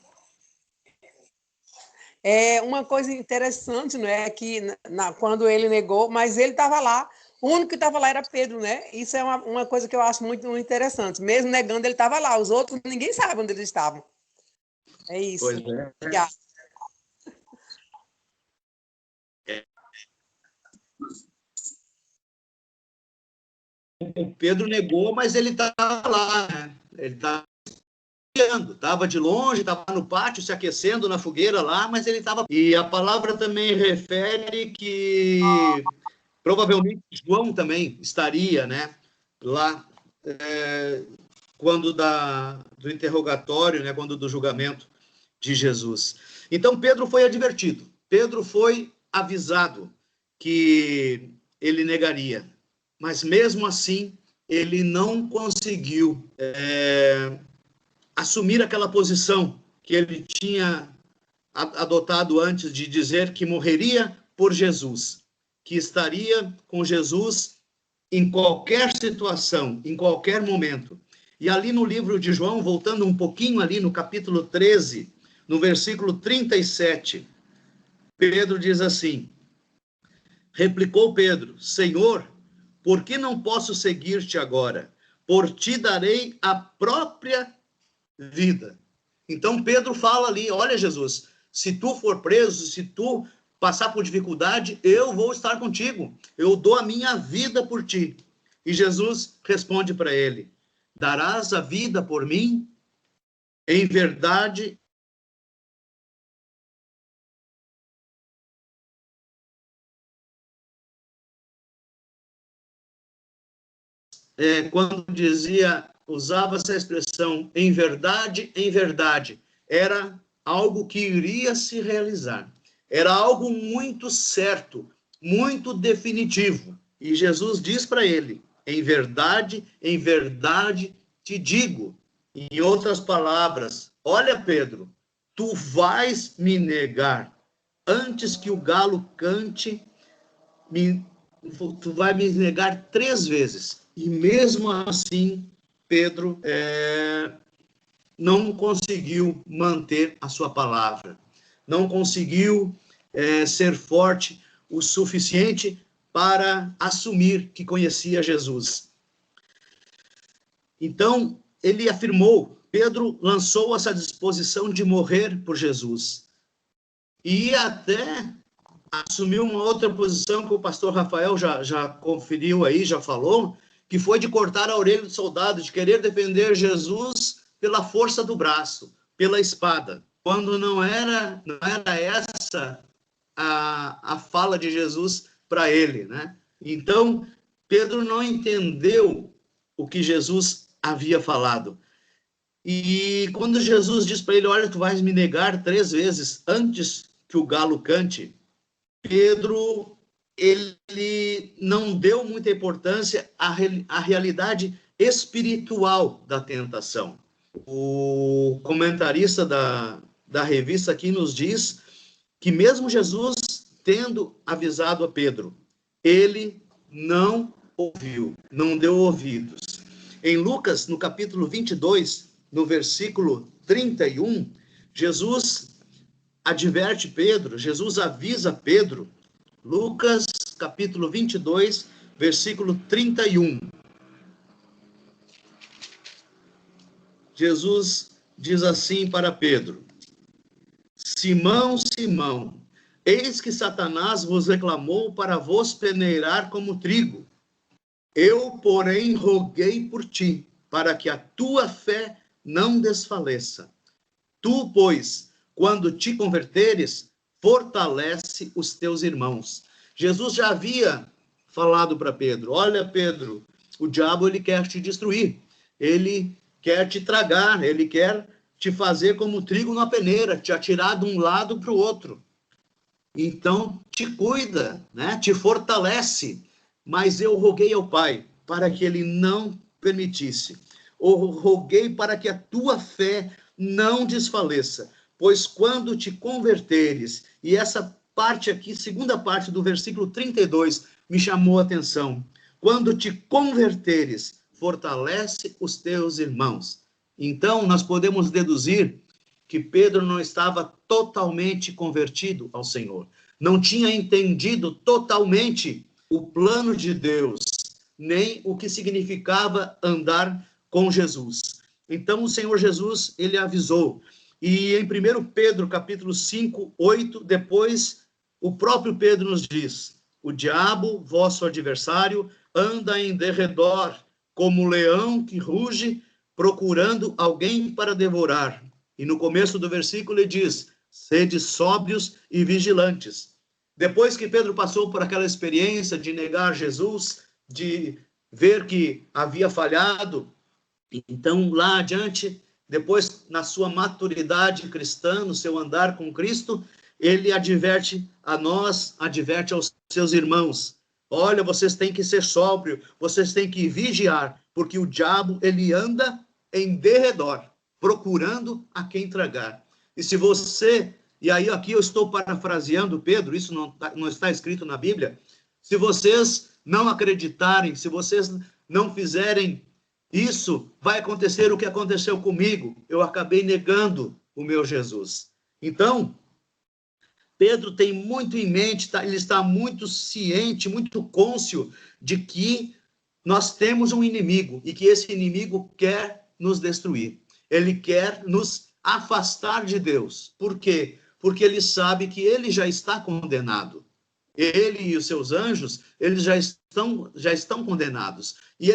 É uma coisa interessante, não é, que quando ele negou, mas ele estava lá, o único que estava lá era Pedro, né? Isso é uma coisa que eu acho muito interessante. Mesmo negando, ele estava lá. Os outros, ninguém sabe onde eles estavam. É isso. Pois é. Obrigada. O Pedro negou, mas ele estava lá, né? Ele estava de longe, estava no pátio se aquecendo na fogueira lá, mas ele estava... E a palavra também refere que provavelmente João também estaria, né, lá quando do interrogatório, né, quando do julgamento de Jesus. Então Pedro foi advertido, Pedro foi avisado que ele negaria, mas mesmo assim ele não conseguiu assumir aquela posição que ele tinha adotado antes de dizer que morreria por Jesus, que estaria com Jesus em qualquer situação, em qualquer momento. E ali no livro de João, voltando um pouquinho ali no capítulo 13, no versículo 37, Pedro diz assim, replicou Pedro, Senhor, por que não posso seguir-te agora? Por ti darei a própria vida. Então Pedro fala ali, olha Jesus, se tu for preso, se tu passar por dificuldade, eu vou estar contigo, eu dou a minha vida por ti. E Jesus responde para ele, darás a vida por mim? Em verdade, quando usava essa expressão, em verdade, era algo que iria se realizar. Era algo muito certo, muito definitivo. E Jesus diz para ele, em verdade te digo. Em outras palavras, olha Pedro, tu vais me negar antes que o galo cante, tu vai me negar 3 vezes. E mesmo assim, Pedro não conseguiu manter a sua palavra. Não conseguiu ser forte o suficiente para assumir que conhecia Jesus. Então, ele afirmou, Pedro lançou essa disposição de morrer por Jesus. E até assumiu uma outra posição que o pastor Rafael já conferiu aí, já falou, que foi de cortar a orelha do soldado, de querer defender Jesus pela força do braço, pela espada, quando não era essa a fala de Jesus para ele, né? Então, Pedro não entendeu o que Jesus havia falado. E quando Jesus diz para ele, olha, tu vais me negar 3 vezes antes que o galo cante, Pedro, ele não deu muita importância à realidade espiritual da tentação. O comentarista da revista aqui nos diz que mesmo Jesus tendo avisado a Pedro, ele não ouviu, não deu ouvidos. Em Lucas, no capítulo 22, no versículo 31, Jesus adverte Pedro, Jesus avisa Pedro, Lucas, capítulo 22, versículo 31. Jesus diz assim para Pedro: Simão, Simão, eis que Satanás vos reclamou para vos peneirar como trigo. Eu, porém, roguei por ti, para que a tua fé não desfaleça. Tu, pois, quando te converteres, fortalece os teus irmãos. Jesus já havia falado para Pedro, olha, Pedro, o diabo ele quer te destruir, ele quer te tragar, ele quer te fazer como trigo na peneira, te atirar de um lado para o outro. Então, te cuida, né? Te fortalece. Mas eu roguei ao Pai para que ele não permitisse. Eu roguei para que a tua fé não desfaleça. Pois quando te converteres, e essa parte aqui, segunda parte do versículo 32, me chamou a atenção. Quando te converteres, fortalece os teus irmãos. Então, nós podemos deduzir que Pedro não estava totalmente convertido ao Senhor. Não tinha entendido totalmente o plano de Deus, nem o que significava andar com Jesus. Então, o Senhor Jesus, ele avisou. E em 1 Pedro, capítulo 5, 8, depois, o próprio Pedro nos diz, o diabo, vosso adversário, anda em derredor, como leão que ruge, procurando alguém para devorar. E no começo do versículo ele diz, sede sóbrios e vigilantes. Depois que Pedro passou por aquela experiência de negar Jesus, de ver que havia falhado, então lá adiante, depois na sua maturidade cristã, no seu andar com Cristo, ele adverte a nós, adverte aos seus irmãos, olha, vocês têm que ser sóbrios, vocês têm que vigiar, porque o diabo, ele anda em derredor, procurando a quem tragar. E se você, e aí aqui eu estou parafraseando Pedro, isso não está escrito na Bíblia, se vocês não acreditarem, se vocês não fizerem isso, vai acontecer o que aconteceu comigo, eu acabei negando o meu Jesus. Então, Pedro tem muito em mente, ele está muito ciente, muito cônscio de que nós temos um inimigo e que esse inimigo quer nos destruir. Ele quer nos afastar de Deus. Por quê? Porque ele sabe que ele já está condenado. Ele e os seus anjos, eles já estão condenados. E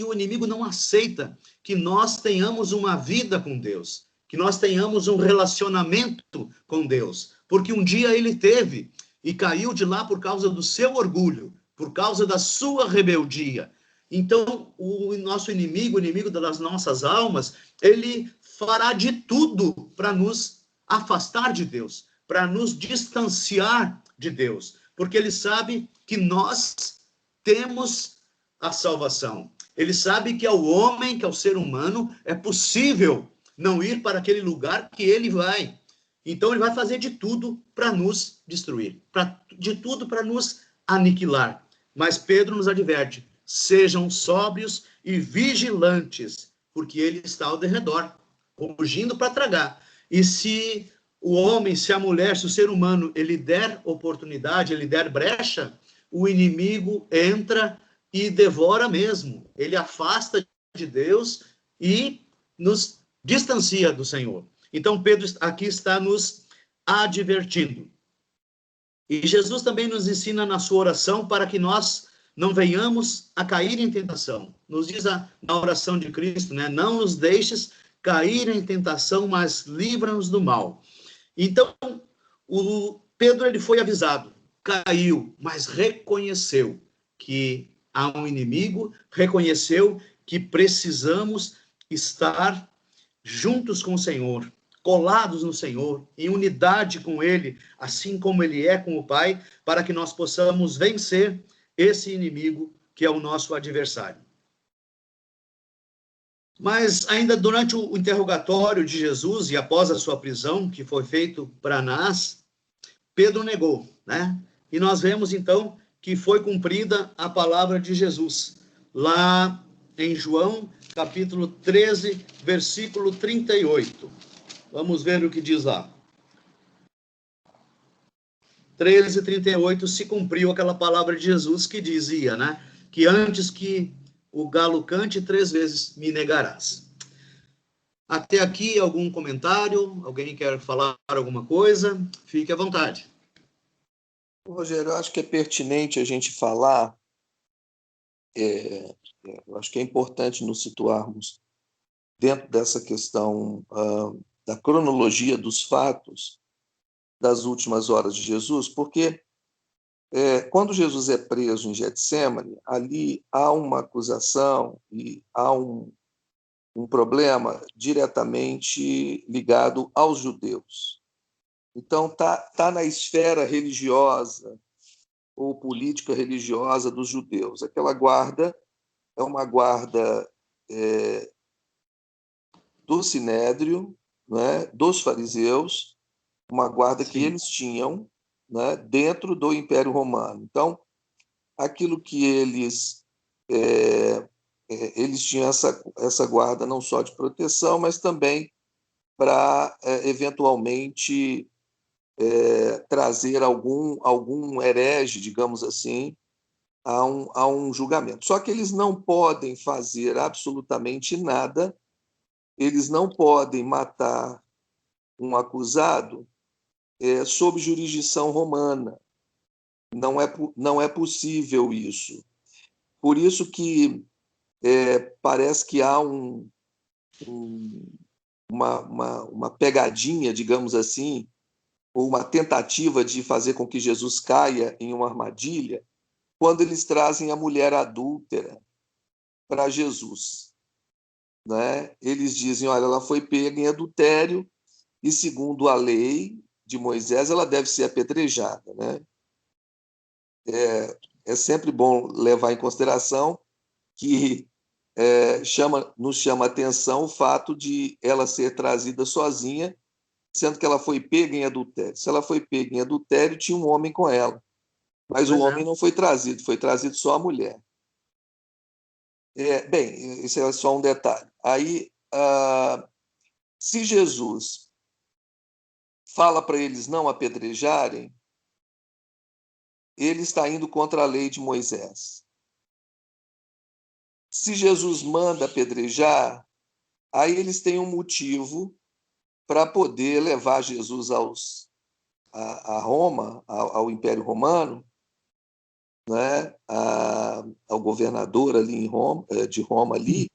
o inimigo não aceita que nós tenhamos uma vida com Deus, que nós tenhamos um relacionamento com Deus. Porque um dia ele teve e caiu de lá por causa do seu orgulho, por causa da sua rebeldia. Então, o nosso inimigo, o inimigo das nossas almas, ele fará de tudo para nos afastar de Deus, para nos distanciar de Deus, porque ele sabe que nós temos a salvação. Ele sabe que ao homem, que ao ser humano, é possível não ir para aquele lugar que ele vai. Então, ele vai fazer de tudo para nos destruir, de tudo para nos aniquilar. Mas Pedro nos adverte, sejam sóbrios e vigilantes, porque ele está ao derredor, rugindo para tragar. E se o homem, se a mulher, se o ser humano, ele der oportunidade, ele der brecha, o inimigo entra e devora mesmo. Ele afasta de Deus e nos distancia do Senhor. Então, Pedro aqui está nos advertindo. E Jesus também nos ensina na sua oração para que nós não venhamos a cair em tentação. Nos diz na oração de Cristo, né? Não nos deixes cair em tentação, mas livra-nos do mal. Então, o Pedro ele foi avisado, caiu, mas reconheceu que há um inimigo, reconheceu que precisamos estar juntos com o Senhor, colados no Senhor, em unidade com Ele, assim como Ele é com o Pai, para que nós possamos vencer esse inimigo que é o nosso adversário. Mas ainda durante o interrogatório de Jesus e após a sua prisão, que foi feito para Anás, Pedro negou, né? E nós vemos então que foi cumprida a palavra de Jesus, lá em João, capítulo 13, versículo 38. Vamos ver o que diz lá. 13:38 se cumpriu aquela palavra de Jesus que dizia, né? Que antes que o galo cante 3 vezes me negarás. Até aqui algum comentário? Alguém quer falar alguma coisa? Fique à vontade. Rogério, eu acho que é pertinente a gente falar, eu acho que é importante nos situarmos dentro dessa questão da cronologia dos fatos das últimas horas de Jesus, porque quando Jesus é preso em Getsêmani, ali há uma acusação e há um problema diretamente ligado aos judeus. Então, tá na esfera religiosa ou política religiosa dos judeus. Aquela guarda é uma guarda do Sinédrio, né, dos fariseus, uma guarda que eles tinham, né, dentro do Império Romano. Então, aquilo que eles tinham essa guarda não só de proteção, mas também para eventualmente trazer algum herege, digamos assim, a um julgamento. Só que eles não podem fazer absolutamente nada, eles não podem matar um acusado sob jurisdição romana. Não é possível isso. Por isso que parece que há uma pegadinha, digamos assim, ou uma tentativa de fazer com que Jesus caia em uma armadilha, quando eles trazem a mulher adúltera para Jesus, né? Eles dizem, olha, ela foi pega em adultério e, segundo a lei de Moisés, ela deve ser apedrejada, né? É sempre bom levar em consideração que nos chama a atenção o fato de ela ser trazida sozinha, sendo que ela foi pega em adultério. Se ela foi pega em adultério, tinha um homem com ela. Mas o homem não foi trazido só a mulher. Bem, isso é só um detalhe. Aí, se Jesus fala para eles não apedrejarem, ele está indo contra a lei de Moisés. Se Jesus manda apedrejar, aí eles têm um motivo para poder levar Jesus a Roma, ao Império Romano, né, ao governador ali de Roma ali,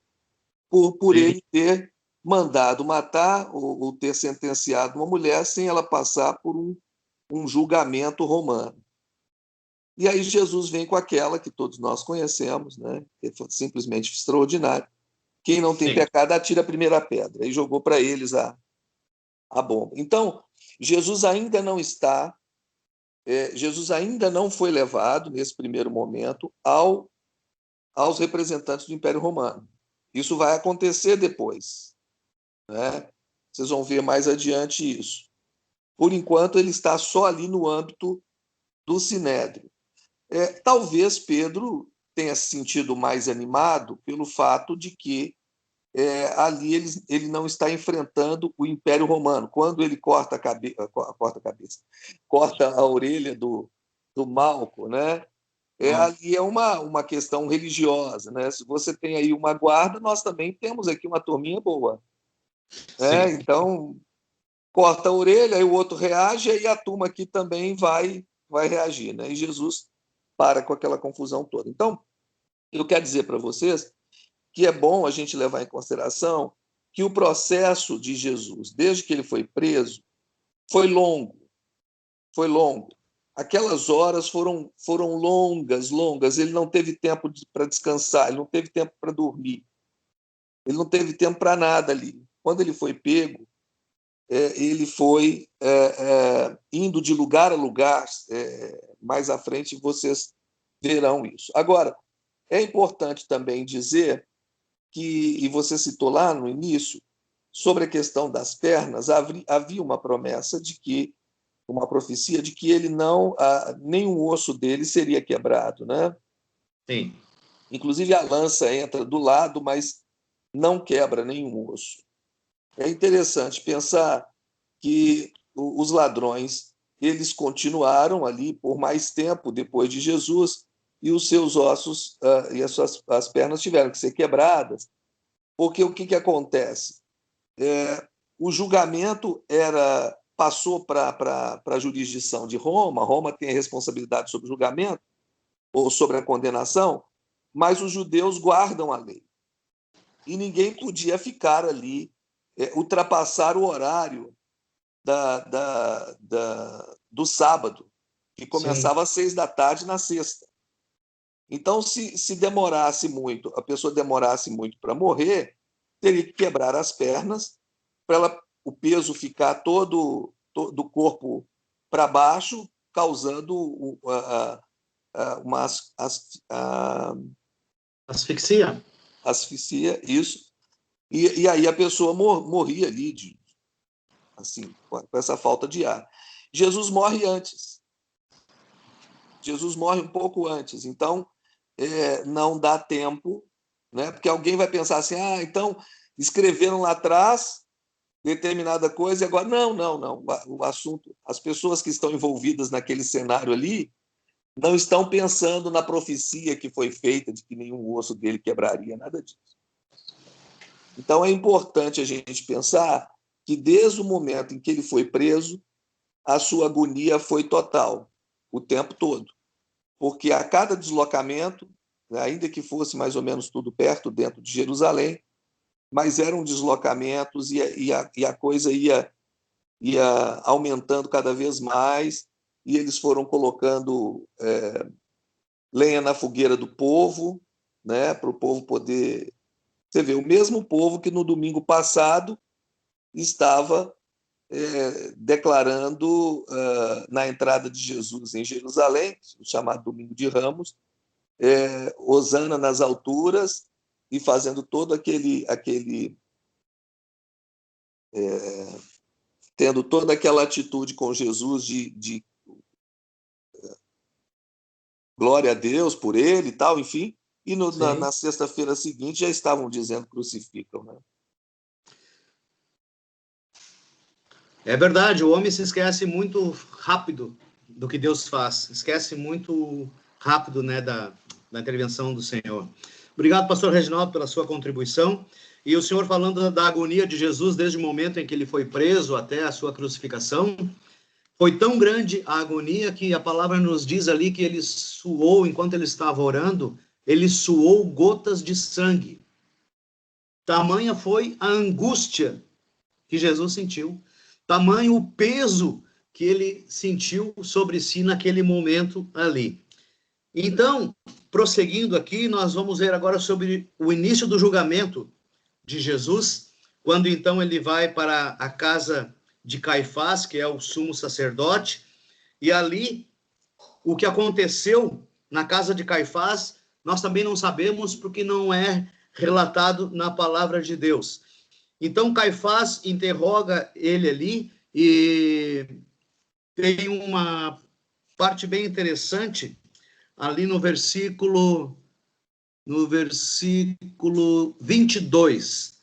por ele ter mandado matar ou ter sentenciado uma mulher sem ela passar por um julgamento romano. E aí Jesus vem com aquela que todos nós conhecemos, né, que foi simplesmente extraordinário. Quem não tem pecado, atira a primeira pedra. E jogou para eles a bomba. Então, Jesus ainda não foi levado, nesse primeiro momento, aos representantes do Império Romano. Isso vai acontecer depois, né? Vocês vão ver mais adiante isso. Por enquanto, ele está só ali no âmbito do Sinédrio. Talvez Pedro tenha se sentido mais animado pelo fato de que ali ele não está enfrentando o Império Romano. Quando ele corta a orelha do Malco, né? Ali é uma questão religiosa, né? Se você tem aí uma guarda, nós também temos aqui uma turminha boa. Então, corta a orelha, aí o outro reage, e a turma aqui também vai reagir, né? E Jesus para com aquela confusão toda. Então, eu quero dizer para vocês que é bom a gente levar em consideração que o processo de Jesus, desde que ele foi preso, foi longo. Aquelas horas foram longas. Ele não teve tempo para descansar, ele não teve tempo para dormir. Ele não teve tempo para nada ali. Quando ele foi pego, ele foi indo de lugar a lugar. Mais à frente vocês verão isso. Agora, é importante também dizer que, e você citou lá no início, sobre a questão das pernas, havia uma promessa de que, uma profecia de que ele não, nenhum osso dele seria quebrado, né? Sim. Inclusive a lança entra do lado, mas não quebra nenhum osso. É interessante pensar que os ladrões, eles continuaram ali por mais tempo depois de Jesus, e os seus ossos e as pernas tiveram que ser quebradas, porque o que acontece? O julgamento passou para a jurisdição de Roma. Roma tem a responsabilidade sobre o julgamento ou sobre a condenação, mas os judeus guardam a lei. E ninguém podia ficar ali, ultrapassar o horário do sábado, que começava às 6 da tarde na sexta. Então, se demorasse muito, a pessoa demorasse muito para morrer, teria que quebrar as pernas para o peso ficar todo do corpo para baixo, causando uma asfixia. Asfixia, isso. E aí a pessoa morria ali, assim, com essa falta de ar. Jesus morre antes. Jesus morre um pouco antes. Então, não dá tempo, né? Porque alguém vai pensar assim, então escreveram lá atrás determinada coisa e agora... Não. O assunto, as pessoas que estão envolvidas naquele cenário ali não estão pensando na profecia que foi feita de que nenhum osso dele quebraria, nada disso. Então, é importante a gente pensar que, desde o momento em que ele foi preso, a sua agonia foi total, o tempo todo. Porque a cada deslocamento, ainda que fosse mais ou menos tudo perto, dentro de Jerusalém, mas eram deslocamentos e a coisa ia aumentando cada vez mais, e eles foram colocando lenha na fogueira do povo, né, para o povo poder... Você vê, o mesmo povo que no domingo passado estava declarando na entrada de Jesus em Jerusalém, o chamado Domingo de Ramos, hosana nas alturas, e fazendo todo tendo toda aquela atitude com Jesus de glória a Deus por ele e tal, enfim, e na sexta-feira seguinte já estavam dizendo crucificam, né? É verdade, o homem se esquece muito rápido do que Deus faz, esquece muito rápido, né, da intervenção do Senhor. Obrigado, pastor Reginaldo, pela sua contribuição. E o senhor falando da agonia de Jesus desde o momento em que ele foi preso até a sua crucificação, foi tão grande a agonia que a palavra nos diz ali que ele suou, enquanto ele estava orando, ele suou gotas de sangue. Tamanha foi a angústia que Jesus sentiu, tamanho o peso que ele sentiu sobre si naquele momento ali. Então, prosseguindo aqui, nós vamos ver agora sobre o início do julgamento de Jesus, quando então ele vai para a casa de Caifás, que é o sumo sacerdote, e ali o que aconteceu na casa de Caifás, nós também não sabemos, porque não é relatado na palavra de Deus. Então Caifás interroga ele ali, e tem uma parte bem interessante ali no versículo 22.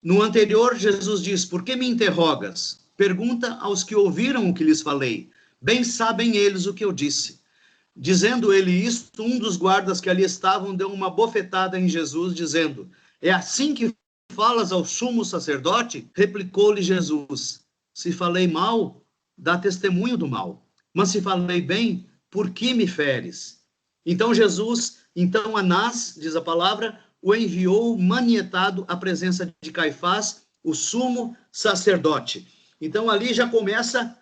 No anterior, Jesus diz: por que me interrogas? Pergunta aos que ouviram o que lhes falei. Bem sabem eles o que eu disse. Dizendo ele isto, um dos guardas que ali estavam deu uma bofetada em Jesus, dizendo: é assim que falas ao sumo sacerdote? Replicou-lhe Jesus: se falei mal, dá testemunho do mal. Mas se falei bem, por que me feres? Então Anás, diz a palavra, o enviou manietado à presença de Caifás, o sumo sacerdote. Então ali já começa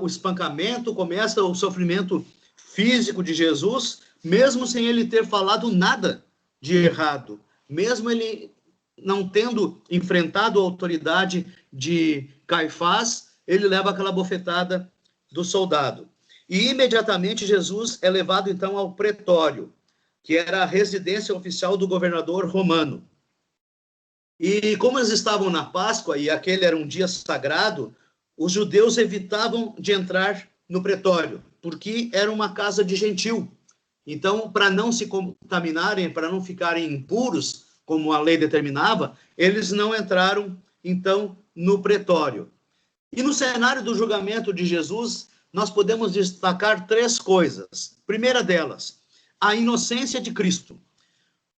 o espancamento, começa o sofrimento físico de Jesus, mesmo sem ele ter falado nada de errado. mesmo ele não tendo enfrentado a autoridade de Caifás, ele leva aquela bofetada do soldado. E imediatamente Jesus é levado então ao pretório, que era a residência oficial do governador romano. E como eles estavam na Páscoa, e aquele era um dia sagrado, os judeus evitavam de entrar no pretório, porque era uma casa de gentil. Então, para não se contaminarem, para não ficarem impuros, como a lei determinava, eles não entraram, então, no pretório. E no cenário do julgamento de Jesus, nós podemos destacar 3 coisas. Primeira delas, a inocência de Cristo.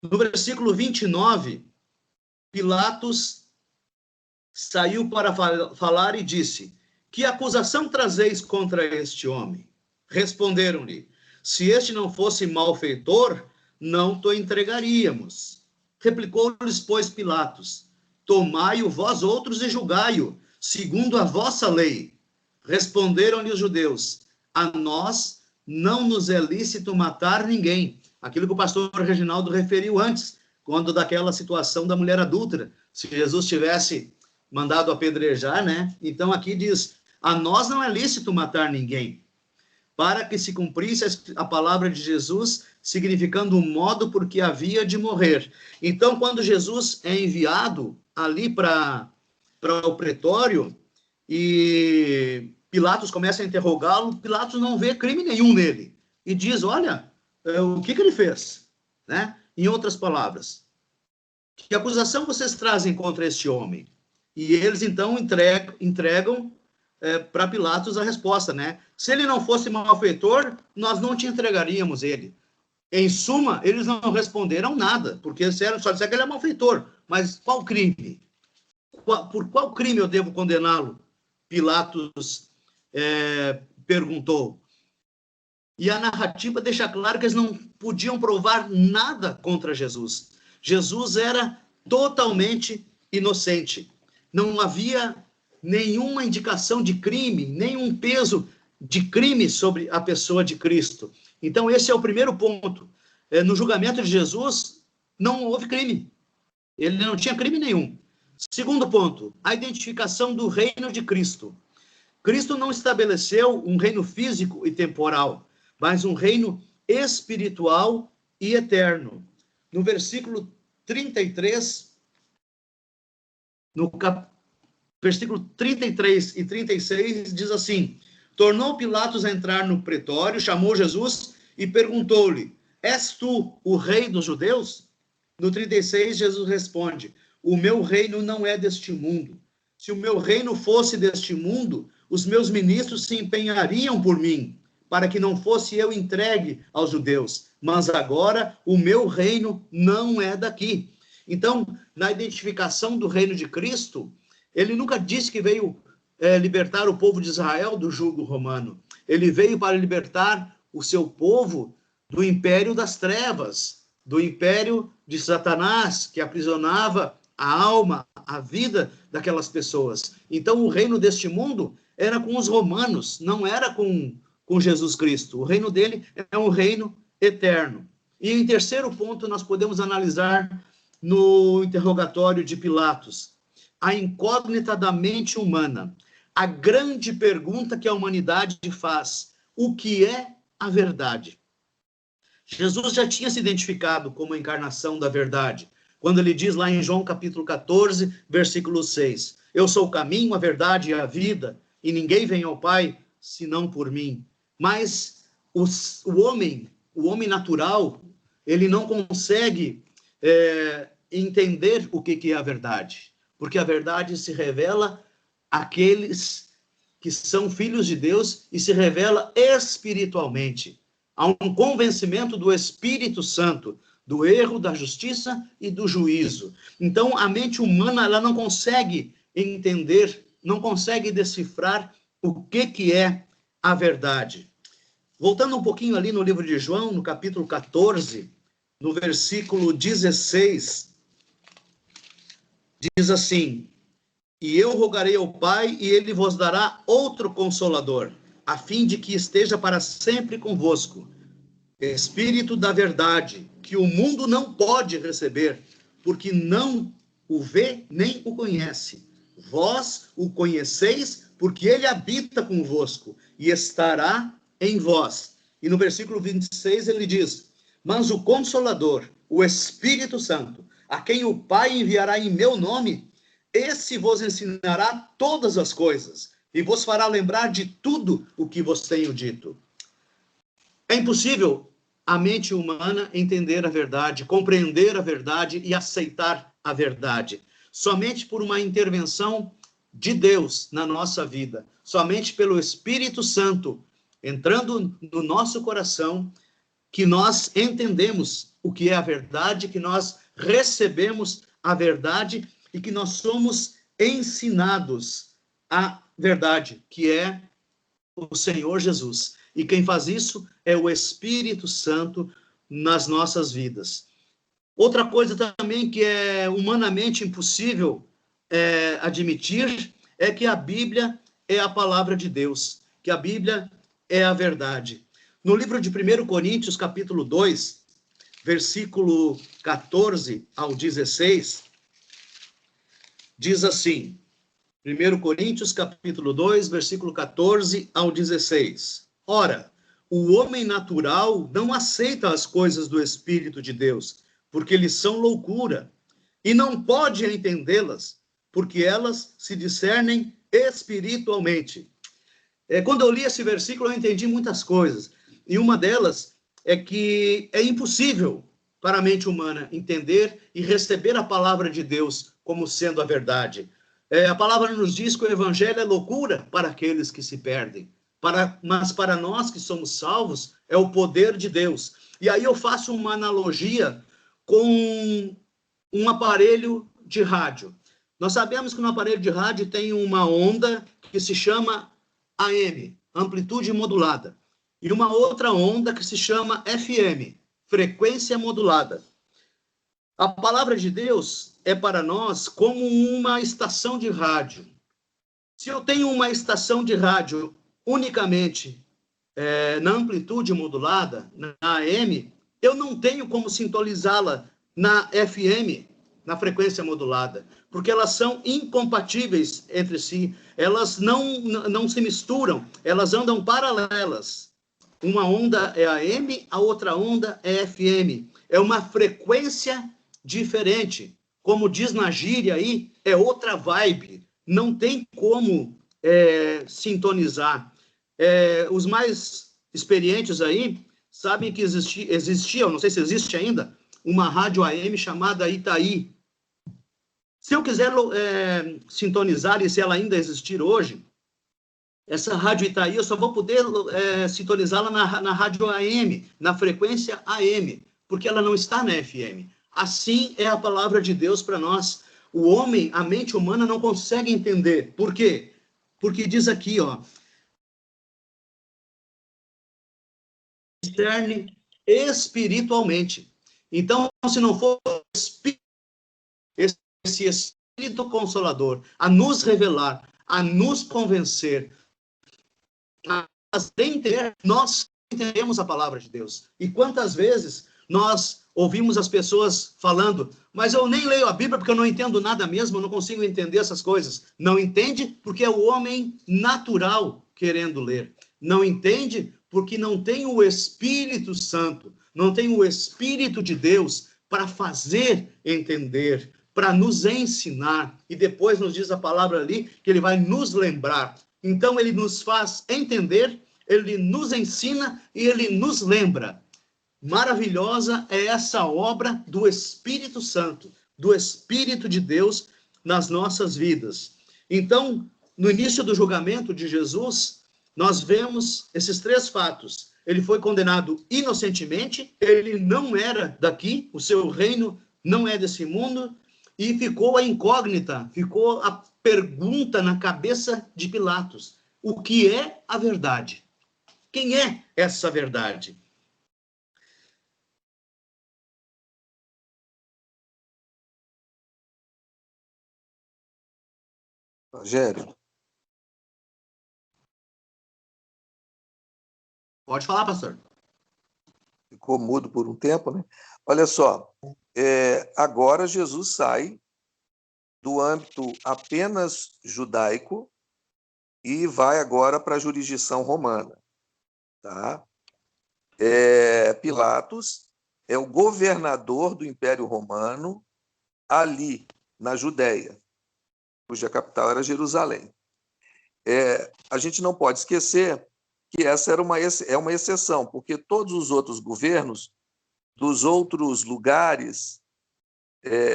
No versículo 29, Pilatos saiu para falar e disse: que acusação trazeis contra este homem? Responderam-lhe: se este não fosse malfeitor, não te entregaríamos. Replicou-lhes, pois, Pilatos: tomai-o vós outros e julgai-o, segundo a vossa lei. Responderam-lhe os judeus: a nós não nos é lícito matar ninguém. Aquilo que o pastor Reginaldo referiu antes, quando daquela situação da mulher adúltera, se Jesus tivesse mandado apedrejar, né? Então aqui diz: a nós não é lícito matar ninguém, para que se cumprisse a palavra de Jesus, significando o modo por que havia de morrer. Então, quando Jesus é enviado ali para o pretório, e Pilatos começa a interrogá-lo, Pilatos não vê crime nenhum nele, e diz: olha, o que ele fez? Né? Em outras palavras, que acusação vocês trazem contra este homem? E eles, então, entregam para Pilatos a resposta, né? Se ele não fosse malfeitor, nós não te entregaríamos ele. Em suma, eles não responderam nada, porque só disseram que ele é malfeitor. Mas qual crime? Por qual crime eu devo condená-lo? Pilatos perguntou. E a narrativa deixa claro que eles não podiam provar nada contra Jesus. Jesus era totalmente inocente. Não havia nenhuma indicação de crime, nenhum peso de crime sobre a pessoa de Cristo. Então, esse é o primeiro ponto. No julgamento de Jesus, não houve crime. Ele não tinha crime nenhum. Segundo ponto, a identificação do reino de Cristo. Cristo não estabeleceu um reino físico e temporal, mas um reino espiritual e eterno. No versículo 33, versículo 33 e 36, diz assim: tornou Pilatos a entrar no pretório, chamou Jesus e perguntou-lhe: és tu o rei dos judeus? No 36, Jesus responde: o meu reino não é deste mundo. Se o meu reino fosse deste mundo, os meus ministros se empenhariam por mim, para que não fosse eu entregue aos judeus. Mas agora o meu reino não é daqui. Então, na identificação do reino de Cristo, ele nunca disse que veio libertar o povo de Israel do jugo romano. Ele veio para libertar o seu povo do império das trevas, do império de Satanás, que aprisionava a alma, a vida daquelas pessoas. Então, o reino deste mundo era com os romanos, não era com Jesus Cristo. O reino dele é um reino eterno. E em terceiro ponto, nós podemos analisar no interrogatório de Pilatos a incógnita da mente humana, a grande pergunta que a humanidade faz: o que é a verdade? Jesus já tinha se identificado como a encarnação da verdade, quando ele diz lá em João capítulo 14, versículo 6, eu sou o caminho, a verdade e a vida, e ninguém vem ao Pai senão por mim. Mas o homem natural, ele não consegue entender o que é a verdade, porque a verdade se revela àqueles que são filhos de Deus e se revela espiritualmente. Há um convencimento do Espírito Santo, do erro, da justiça e do juízo. Então, a mente humana, ela não consegue entender, não consegue decifrar o que é a verdade. Voltando um pouquinho ali no livro de João, no capítulo 14, no versículo 16, diz assim: e eu rogarei ao Pai, e ele vos dará outro Consolador, a fim de que esteja para sempre convosco. Espírito da verdade, que o mundo não pode receber, porque não o vê nem o conhece. Vós o conheceis, porque ele habita convosco e estará em vós. E no versículo 26 ele diz: mas o Consolador, o Espírito Santo, a quem o Pai enviará em meu nome, esse vos ensinará todas as coisas e vos fará lembrar de tudo o que vos tenho dito. É impossível a mente humana entender a verdade, compreender a verdade e aceitar a verdade. Somente por uma intervenção de Deus na nossa vida, somente pelo Espírito Santo entrando no nosso coração, que nós entendemos o que é a verdade, que nós recebemos a verdade e que nós somos ensinados a verdade, que é o Senhor Jesus. E quem faz isso é o Espírito Santo nas nossas vidas. Outra coisa também que é humanamente impossível admitir é que a Bíblia é a palavra de Deus, que a Bíblia é a verdade. No livro de 1 Coríntios, capítulo 2, versículo 14 ao 16, diz assim, 1 Coríntios, capítulo 2, versículo 14 ao 16. Ora, o homem natural não aceita as coisas do Espírito de Deus, porque eles são loucura, e não pode entendê-las, porque elas se discernem espiritualmente. Quando eu li esse versículo, eu entendi muitas coisas. E uma delas é que é impossível para a mente humana entender e receber a palavra de Deus como sendo a verdade. A palavra nos diz que o evangelho é loucura para aqueles que se perdem. Mas para nós que somos salvos, é o poder de Deus. E aí eu faço uma analogia com um aparelho de rádio. Nós sabemos que no aparelho de rádio tem uma onda que se chama AM, amplitude modulada, e uma outra onda que se chama FM, frequência modulada. A palavra de Deus é para nós como uma estação de rádio. Se eu tenho uma estação de rádio unicamente na amplitude modulada, na AM, eu não tenho como sintonizá-la na FM, na frequência modulada, porque elas são incompatíveis entre si, elas não se misturam, elas andam paralelas. Uma onda é AM, a outra onda é FM. É uma frequência diferente. Como diz na gíria aí, é outra vibe. Não tem como sintonizar. Os mais experientes aí sabem que existia, não sei se existe ainda, uma rádio AM chamada Itaí. Se eu quiser sintonizar, e se ela ainda existir hoje, essa rádio Itaí, eu só vou poder sintonizá-la na rádio AM, na frequência AM, porque ela não está na FM. Assim é a palavra de Deus para nós. O homem, a mente humana, não consegue entender. Por quê? Porque diz aqui, ó, discerne espiritualmente. Então, se não for esse Espírito Consolador a nos revelar, a nos convencer, nós entendemos a palavra de Deus. E quantas vezes nós ouvimos as pessoas falando, mas eu nem leio a Bíblia porque eu não entendo nada mesmo, eu não consigo entender essas coisas. Não entende porque é o homem natural querendo ler. Não entende porque não tem o Espírito Santo, não tem o Espírito de Deus para fazer entender, para nos ensinar. E depois nos diz a palavra ali que ele vai nos lembrar. Então ele nos faz entender, ele nos ensina e ele nos lembra. Maravilhosa é essa obra do Espírito Santo, do Espírito de Deus nas nossas vidas. Então, no início do julgamento de Jesus, nós vemos esses três fatos. Ele foi condenado inocentemente, ele não era daqui, o seu reino não é desse mundo, e ficou a incógnita, ficou a pergunta na cabeça de Pilatos: o que é a verdade? Quem é essa verdade? Rogério. Pode falar, pastor. Ficou mudo por um tempo, né? Olha só, agora Jesus sai do âmbito apenas judaico e vai agora para a jurisdição romana. Tá? Pilatos é o governador do Império Romano ali, na Judéia, cuja capital era Jerusalém. A gente não pode esquecer que essa é uma exceção, porque todos os outros governos dos outros lugares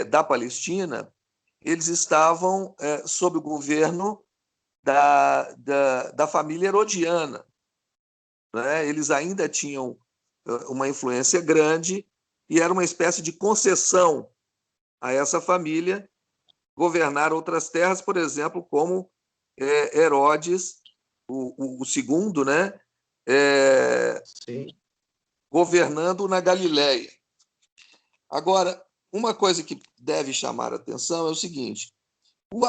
da Palestina, eles estavam sob o governo da família herodiana. Né? Eles ainda tinham uma influência grande e era uma espécie de concessão a essa família governar outras terras, por exemplo, como Herodes, o segundo, né? Governando na Galiléia. Agora, uma coisa que deve chamar a atenção é o seguinte: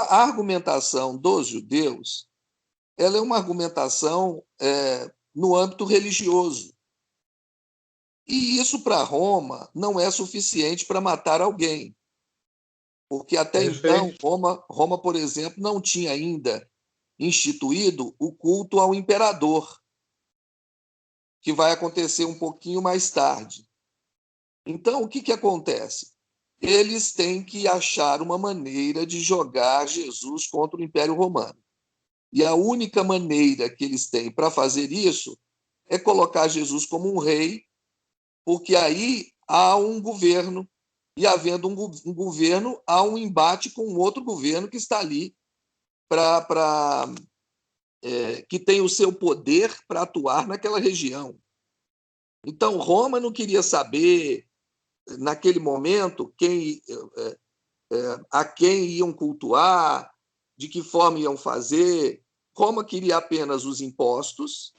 a argumentação dos judeus ela é uma argumentação no âmbito religioso. E isso, para Roma, não é suficiente para matar alguém. Porque até então, Roma, por exemplo, não tinha ainda instituído o culto ao imperador, que vai acontecer um pouquinho mais tarde. Então, o que acontece? Eles têm que achar uma maneira de jogar Jesus contra o Império Romano. E a única maneira que eles têm para fazer isso é colocar Jesus como um rei, porque aí há um governo, e havendo um governo, há um embate com um outro governo que está ali, que tem o seu poder para atuar naquela região. Então, Roma não queria saber, naquele momento, a quem iam cultuar, de que forma iam fazer. Roma queria apenas os impostos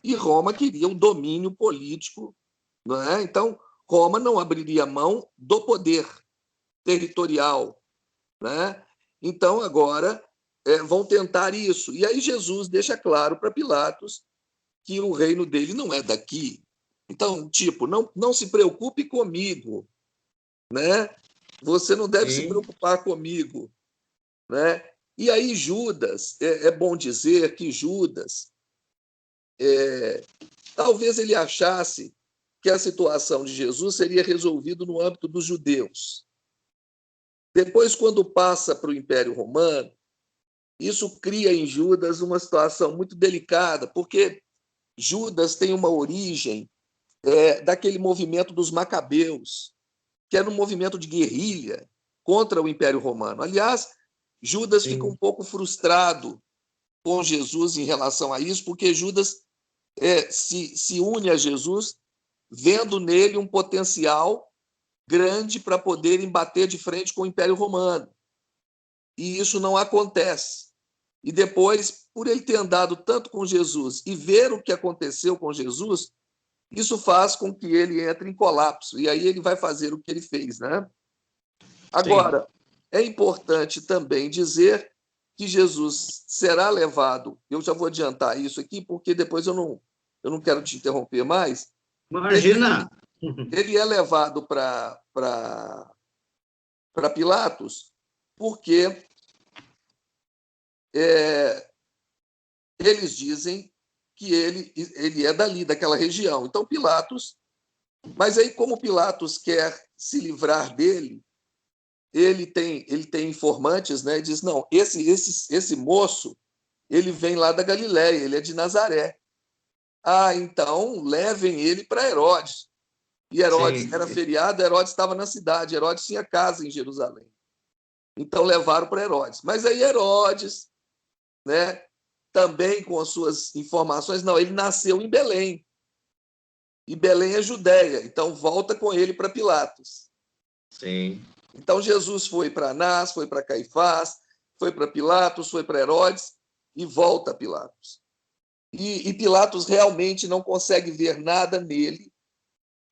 e Roma queria o domínio político. Não é? Então, Roma não abriria mão do poder territorial. Né? Então, agora, vão tentar isso. E aí Jesus deixa claro para Pilatos que o reino dele não é daqui. Então, não se preocupe comigo. Né? Você não deve se preocupar comigo. Né? E aí Judas, é bom dizer que Judas, talvez ele achasse que a situação de Jesus seria resolvida no âmbito dos judeus. Depois, quando passa para o Império Romano, isso cria em Judas uma situação muito delicada, porque Judas tem uma origem daquele movimento dos Macabeus, que era um movimento de guerrilha contra o Império Romano. Aliás, Judas fica um pouco frustrado com Jesus em relação a isso, porque Judas se une a Jesus vendo nele um potencial grande para poder embater de frente com o Império Romano. E isso não acontece. E depois, por ele ter andado tanto com Jesus e ver o que aconteceu com Jesus, isso faz com que ele entre em colapso. E aí ele vai fazer o que ele fez. Né? Agora, é importante também dizer que Jesus será levado, eu já vou adiantar isso aqui, porque depois eu não quero te interromper mais. Imagina! Ele é levado para Pilatos porque eles dizem que ele é dali, daquela região. Então, Pilatos... Mas aí, como Pilatos quer se livrar dele, ele tem informantes, né? E diz, não, esse moço, ele vem lá da Galiléia, ele é de Nazaré. Então levem ele para Herodes. E Herodes era feriado, Herodes estava na cidade, Herodes tinha casa em Jerusalém. Então levaram para Herodes. Mas aí Herodes, né, também com as suas informações, não, ele nasceu em Belém. E Belém é Judéia, então volta com ele para Pilatos. Sim. Então Jesus foi para Anás, foi para Caifás, foi para Pilatos, foi para Herodes e volta a Pilatos. E Pilatos realmente não consegue ver nada nele.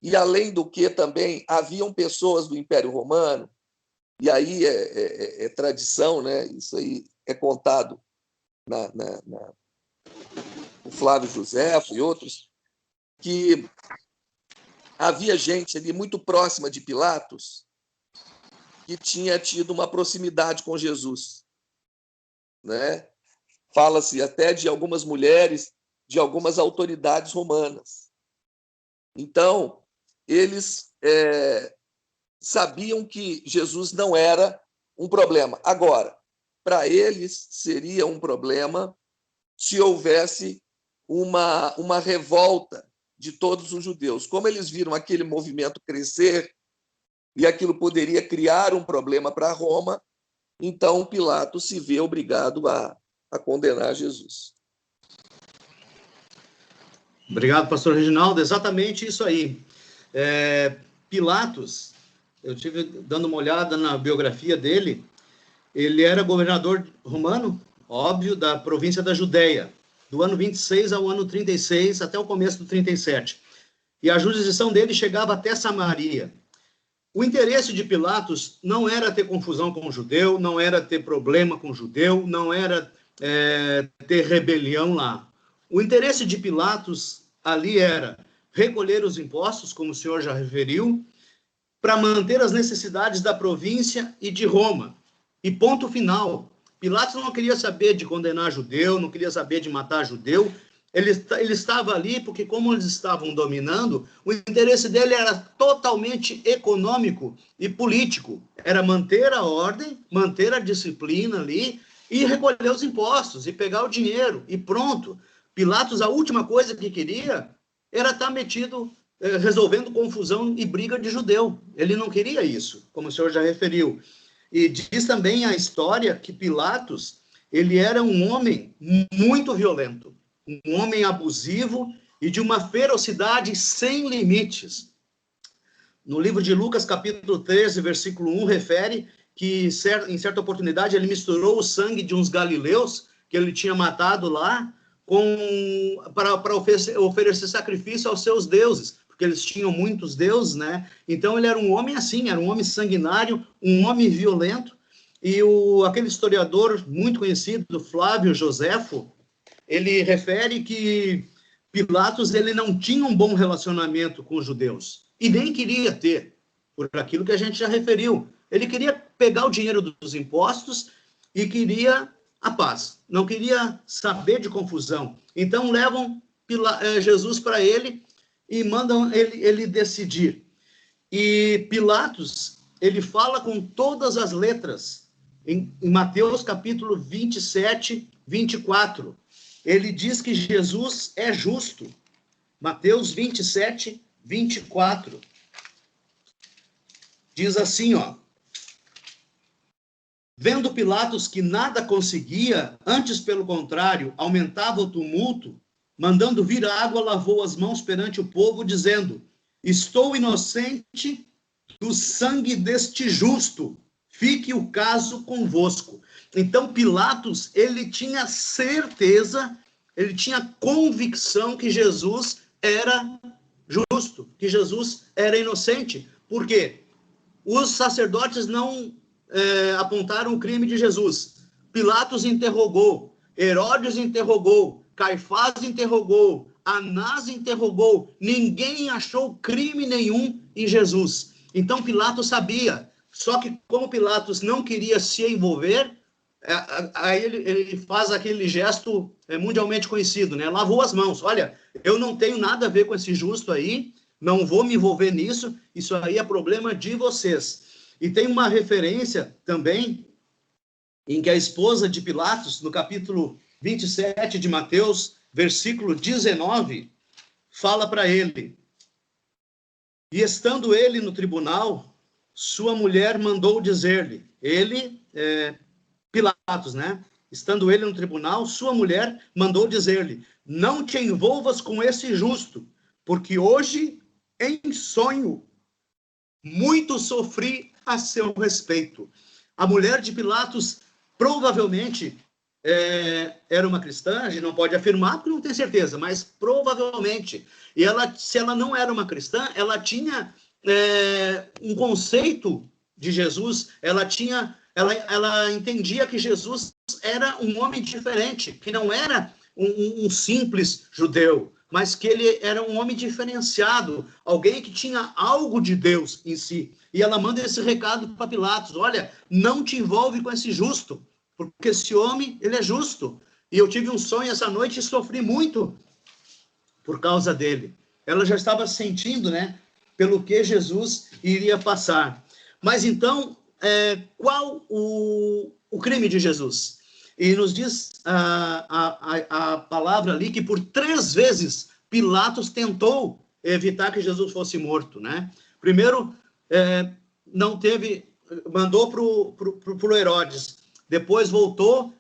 E, além do que, também haviam pessoas do Império Romano, e aí é tradição, né? Isso aí é contado o Flávio Josefo e outros, que havia gente ali muito próxima de Pilatos que tinha tido uma proximidade com Jesus, né? Fala-se até de algumas mulheres, de algumas autoridades romanas. Então, eles sabiam que Jesus não era um problema. Agora, para eles, seria um problema se houvesse uma revolta de todos os judeus. Como eles viram aquele movimento crescer e aquilo poderia criar um problema para Roma, então Pilatos se vê obrigado a condenar Jesus. Obrigado, pastor Reginaldo. Exatamente isso aí. Pilatos, eu estive dando uma olhada na biografia dele, ele era governador romano, óbvio, da província da Judéia, do ano 26 ao ano 36, até o começo do 37. E a jurisdição dele chegava até Samaria. O interesse de Pilatos não era ter confusão com o judeu, não era ter problema com o judeu, não era ter rebelião lá. O interesse de Pilatos ali era recolher os impostos, como o senhor já referiu, para manter as necessidades da província e de Roma. E ponto final. Pilatos não queria saber de condenar judeu, não queria saber de matar judeu. Ele estava ali porque, como eles estavam dominando, o interesse dele era totalmente econômico e político. Era manter a ordem, manter a disciplina ali e recolher os impostos e pegar o dinheiro. E pronto. Pilatos, a última coisa que queria era estar metido, resolvendo confusão e briga de judeu. Ele não queria isso, como o senhor já referiu. E diz também a história que Pilatos, ele era um homem muito violento, um homem abusivo e de uma ferocidade sem limites. No livro de Lucas, capítulo 13, versículo 1, refere que, em certa oportunidade, ele misturou o sangue de uns galileus que ele tinha matado lá para oferecer sacrifício aos seus deuses, porque eles tinham muitos deuses, né? Então ele era um homem assim, era um homem sanguinário, um homem violento. E aquele historiador muito conhecido, Flávio Joséfo, ele refere que Pilatos ele não tinha um bom relacionamento com os judeus e nem queria ter, por aquilo que a gente já referiu. Ele queria pegar o dinheiro dos impostos e queria a paz, não queria saber de confusão. Então levam Jesus para ele e mandam ele decidir. E Pilatos, ele fala com todas as letras, em Mateus capítulo 27, 24. Ele diz que Jesus é justo. Mateus 27, 24. Diz assim, ó. Vendo Pilatos que nada conseguia, antes, pelo contrário, aumentava o tumulto, mandando vir a água, lavou as mãos perante o povo, dizendo: estou inocente do sangue deste justo, fique o caso convosco. Então, Pilatos, ele tinha certeza, ele tinha convicção que Jesus era justo, que Jesus era inocente. Por quê? Os sacerdotes não apontaram o crime de Jesus. Pilatos interrogou, Herodes interrogou, Caifás interrogou, Anás interrogou, ninguém achou crime nenhum em Jesus. Então Pilatos sabia, só que como Pilatos não queria se envolver, aí ele faz aquele gesto mundialmente conhecido, né? Lavou as mãos. Olha, eu não tenho nada a ver com esse justo aí, não vou me envolver nisso, isso aí é problema de vocês. E tem uma referência também em que a esposa de Pilatos, no capítulo 27 de Mateus, versículo 19, fala para ele: e estando ele no tribunal, sua mulher mandou dizer-lhe, Pilatos, né? Estando ele no tribunal, sua mulher mandou dizer-lhe: não te envolvas com esse justo, porque hoje, em sonho, muito sofri a seu respeito. A mulher de Pilatos provavelmente era uma cristã, a gente não pode afirmar porque não tem certeza, mas provavelmente. E se ela não era uma cristã, ela tinha um conceito de Jesus, ela entendia que Jesus era um homem diferente, que não era um simples judeu, mas que ele era um homem diferenciado, alguém que tinha algo de Deus em si. E ela manda esse recado para Pilatos: olha, não te envolve com esse justo, porque esse homem, ele é justo. E eu tive um sonho essa noite e sofri muito por causa dele. Ela já estava sentindo, né, pelo que Jesus iria passar. Mas então, qual o crime de Jesus? E nos diz a palavra ali que por 3 vezes Pilatos tentou evitar que Jesus fosse morto, né? Primeiro, não teve, mandou para o Herodes. Depois voltou,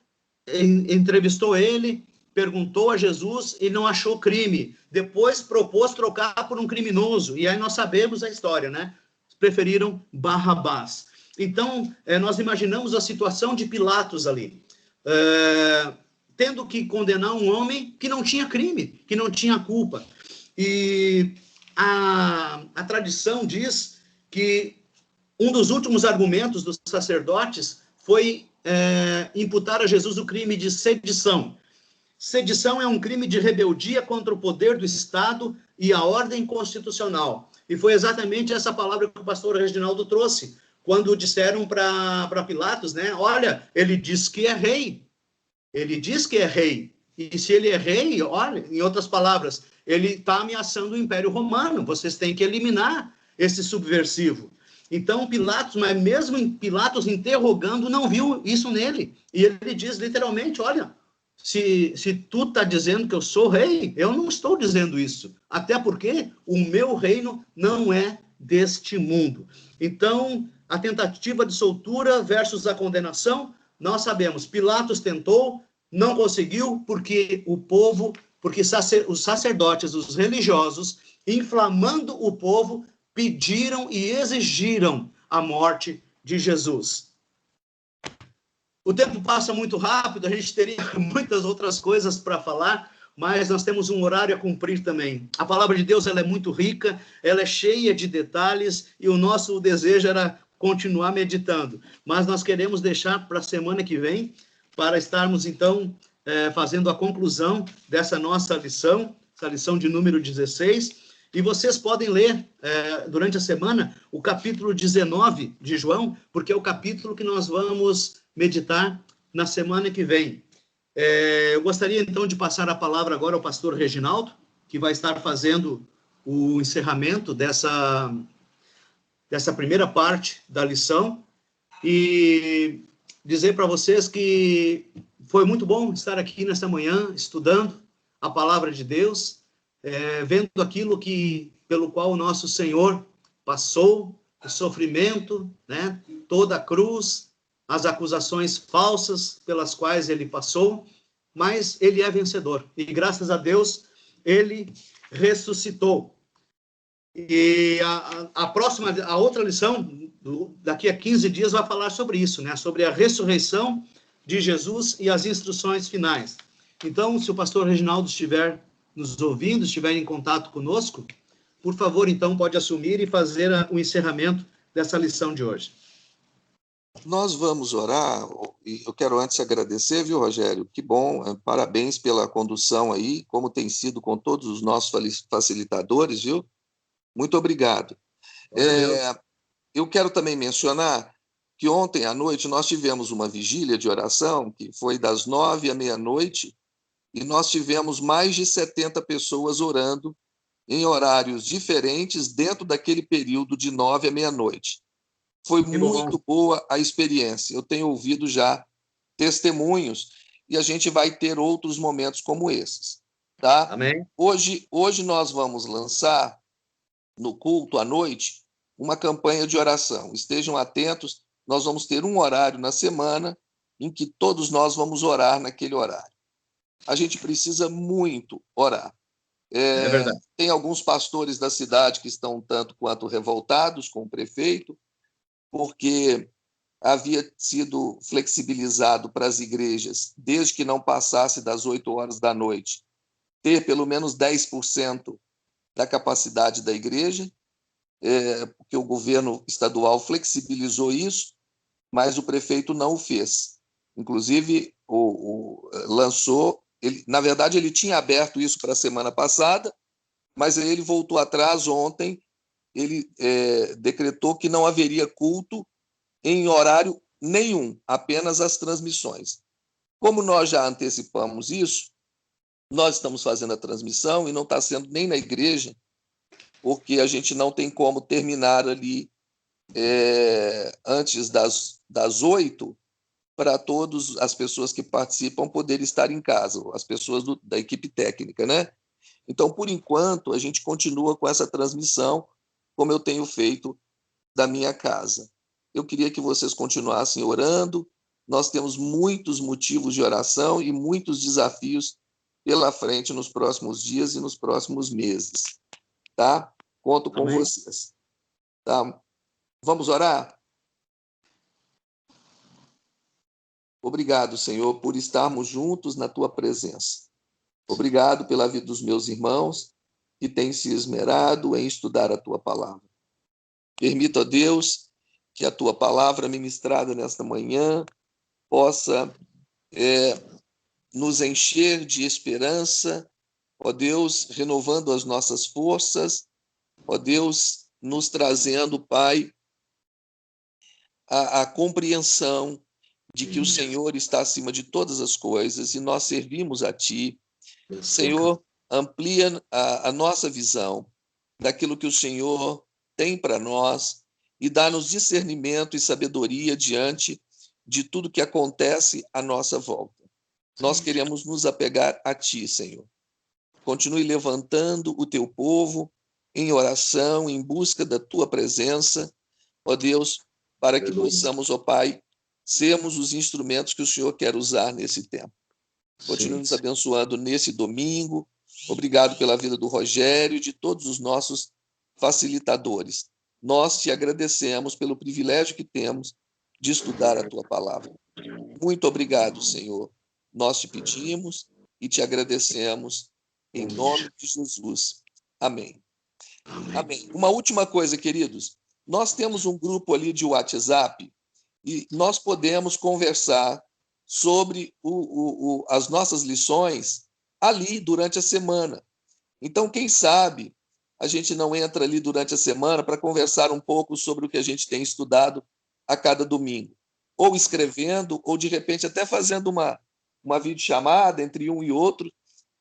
entrevistou ele, perguntou a Jesus e não achou crime. Depois propôs trocar por um criminoso. E aí nós sabemos a história, né? Preferiram Barrabás. Então, nós imaginamos a situação de Pilatos ali, tendo que condenar um homem que não tinha crime, que não tinha culpa. E a tradição diz que um dos últimos argumentos dos sacerdotes foi imputar a Jesus o crime de sedição. Sedição é um crime de rebeldia contra o poder do Estado e a ordem constitucional. E foi exatamente essa palavra que o pastor Reginaldo trouxe, quando disseram para Pilatos, né? Olha, ele diz que é rei. Ele diz que é rei. E se ele é rei, olha, em outras palavras, ele está ameaçando o Império Romano. Vocês têm que eliminar esse subversivo. Então, Pilatos, mas mesmo Pilatos interrogando, não viu isso nele. E ele diz literalmente: olha, se tu está dizendo que eu sou rei, eu não estou dizendo isso. Até porque o meu reino não é deste mundo. Então, a tentativa de soltura versus a condenação, nós sabemos, Pilatos tentou, não conseguiu, porque os sacerdotes, os religiosos, inflamando o povo, pediram e exigiram a morte de Jesus. O tempo passa muito rápido, a gente teria muitas outras coisas para falar, mas nós temos um horário a cumprir também. A palavra de Deus, ela é muito rica, ela é cheia de detalhes, e o nosso desejo era continuar meditando. Mas nós queremos deixar para a semana que vem, para estarmos, então, fazendo a conclusão dessa nossa lição, essa lição de número 16, e vocês podem ler, durante a semana, o capítulo 19 de João, porque é o capítulo que nós vamos meditar na semana que vem. Eu gostaria, então, de passar a palavra agora ao pastor Reginaldo, que vai estar fazendo o encerramento dessa primeira parte da lição, e dizer para vocês que foi muito bom estar aqui nesta manhã, estudando a palavra de Deus, vendo aquilo pelo qual o nosso Senhor passou, o sofrimento, né, toda a cruz, as acusações falsas pelas quais ele passou, mas ele é vencedor. E graças a Deus, ele ressuscitou. E a outra lição, daqui a 15 dias, vai falar sobre isso, né? Sobre a ressurreição de Jesus e as instruções finais. Então, se o pastor Reginaldo estiver nos ouvindo, estiver em contato conosco, por favor, então, pode assumir e fazer o encerramento dessa lição de hoje. Nós vamos orar, e eu quero antes agradecer, viu, Rogério? Que bom, parabéns pela condução aí, como tem sido com todos os nossos facilitadores, viu? Muito obrigado. Eu quero também mencionar que ontem à noite nós tivemos uma vigília de oração, que foi das 9 à meia-noite, e nós tivemos mais de 70 pessoas orando em horários diferentes dentro daquele período de 9 à meia-noite. Foi muito boa a experiência. Eu tenho ouvido já testemunhos e a gente vai ter outros momentos como esses. Tá? Amém. Hoje nós vamos lançar, no culto à noite, uma campanha de oração. Estejam atentos, nós vamos ter um horário na semana em que todos nós vamos orar naquele horário. A gente precisa muito orar. É verdade. Tem alguns pastores da cidade que estão tanto quanto revoltados com o prefeito, porque havia sido flexibilizado para as igrejas, desde que não passasse das 8 horas da noite, ter pelo menos 10% da capacidade da igreja, porque o governo estadual flexibilizou isso, mas o prefeito não o fez. Inclusive, lançou... na verdade, ele tinha aberto isso para a semana passada, mas ele voltou atrás ontem ele decretou que não haveria culto em horário nenhum, apenas as transmissões. Como nós já antecipamos isso, nós estamos fazendo a transmissão e não está sendo nem na igreja, porque a gente não tem como terminar ali antes das 8, para todas as pessoas que participam poderem estar em casa, as pessoas da equipe técnica, né? Então, por enquanto, a gente continua com essa transmissão, como eu tenho feito da minha casa. Eu queria que vocês continuassem orando. Nós temos muitos motivos de oração e muitos desafios pela frente nos próximos dias e nos próximos meses. Tá? Conto com vocês. Tá? Vamos orar? Obrigado, Senhor, por estarmos juntos na Tua presença. Obrigado pela vida dos meus irmãos que têm se esmerado em estudar a Tua palavra. Permita, Deus, que a Tua palavra ministrada nesta manhã possa nos encher de esperança, ó Deus, renovando as nossas forças, ó Deus, nos trazendo, Pai, a compreensão de que o Senhor está acima de todas as coisas e nós servimos a Ti. Senhor, amplia a nossa visão daquilo que o Senhor tem para nós e dá-nos discernimento e sabedoria diante de tudo que acontece à nossa volta. Nós queremos nos apegar a Ti, Senhor. Continue levantando o Teu povo em oração, em busca da Tua presença, ó Deus, para que possamos, ó Pai, sermos os instrumentos que o Senhor quer usar nesse tempo. Continue nos abençoando nesse domingo. Obrigado pela vida do Rogério e de todos os nossos facilitadores. Nós te agradecemos pelo privilégio que temos de estudar a Tua palavra. Muito obrigado, Senhor. Nós te pedimos e te agradecemos em nome de Jesus. Amém. Amém. Uma última coisa, queridos. Nós temos um grupo ali de WhatsApp e nós podemos conversar sobre as nossas lições ali durante a semana. Então, quem sabe a gente não entra ali durante a semana para conversar um pouco sobre o que a gente tem estudado a cada domingo. Ou escrevendo, ou de repente até fazendo uma videochamada entre um e outro,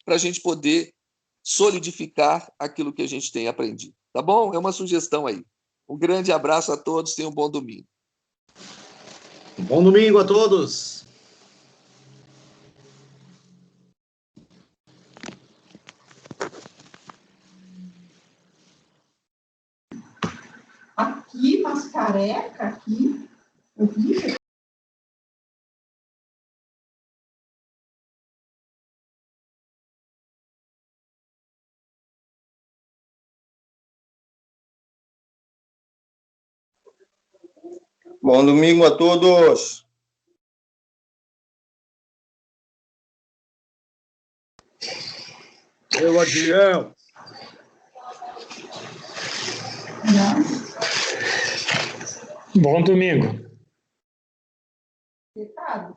para a gente poder solidificar aquilo que a gente tem aprendido. Tá bom? É uma sugestão aí. Um grande abraço a todos, tenham um bom domingo. Bom domingo a todos. Aqui, mas careca, aqui. Horrível. Bom domingo a todos. Eu, Adrião. Bom domingo. Pecado.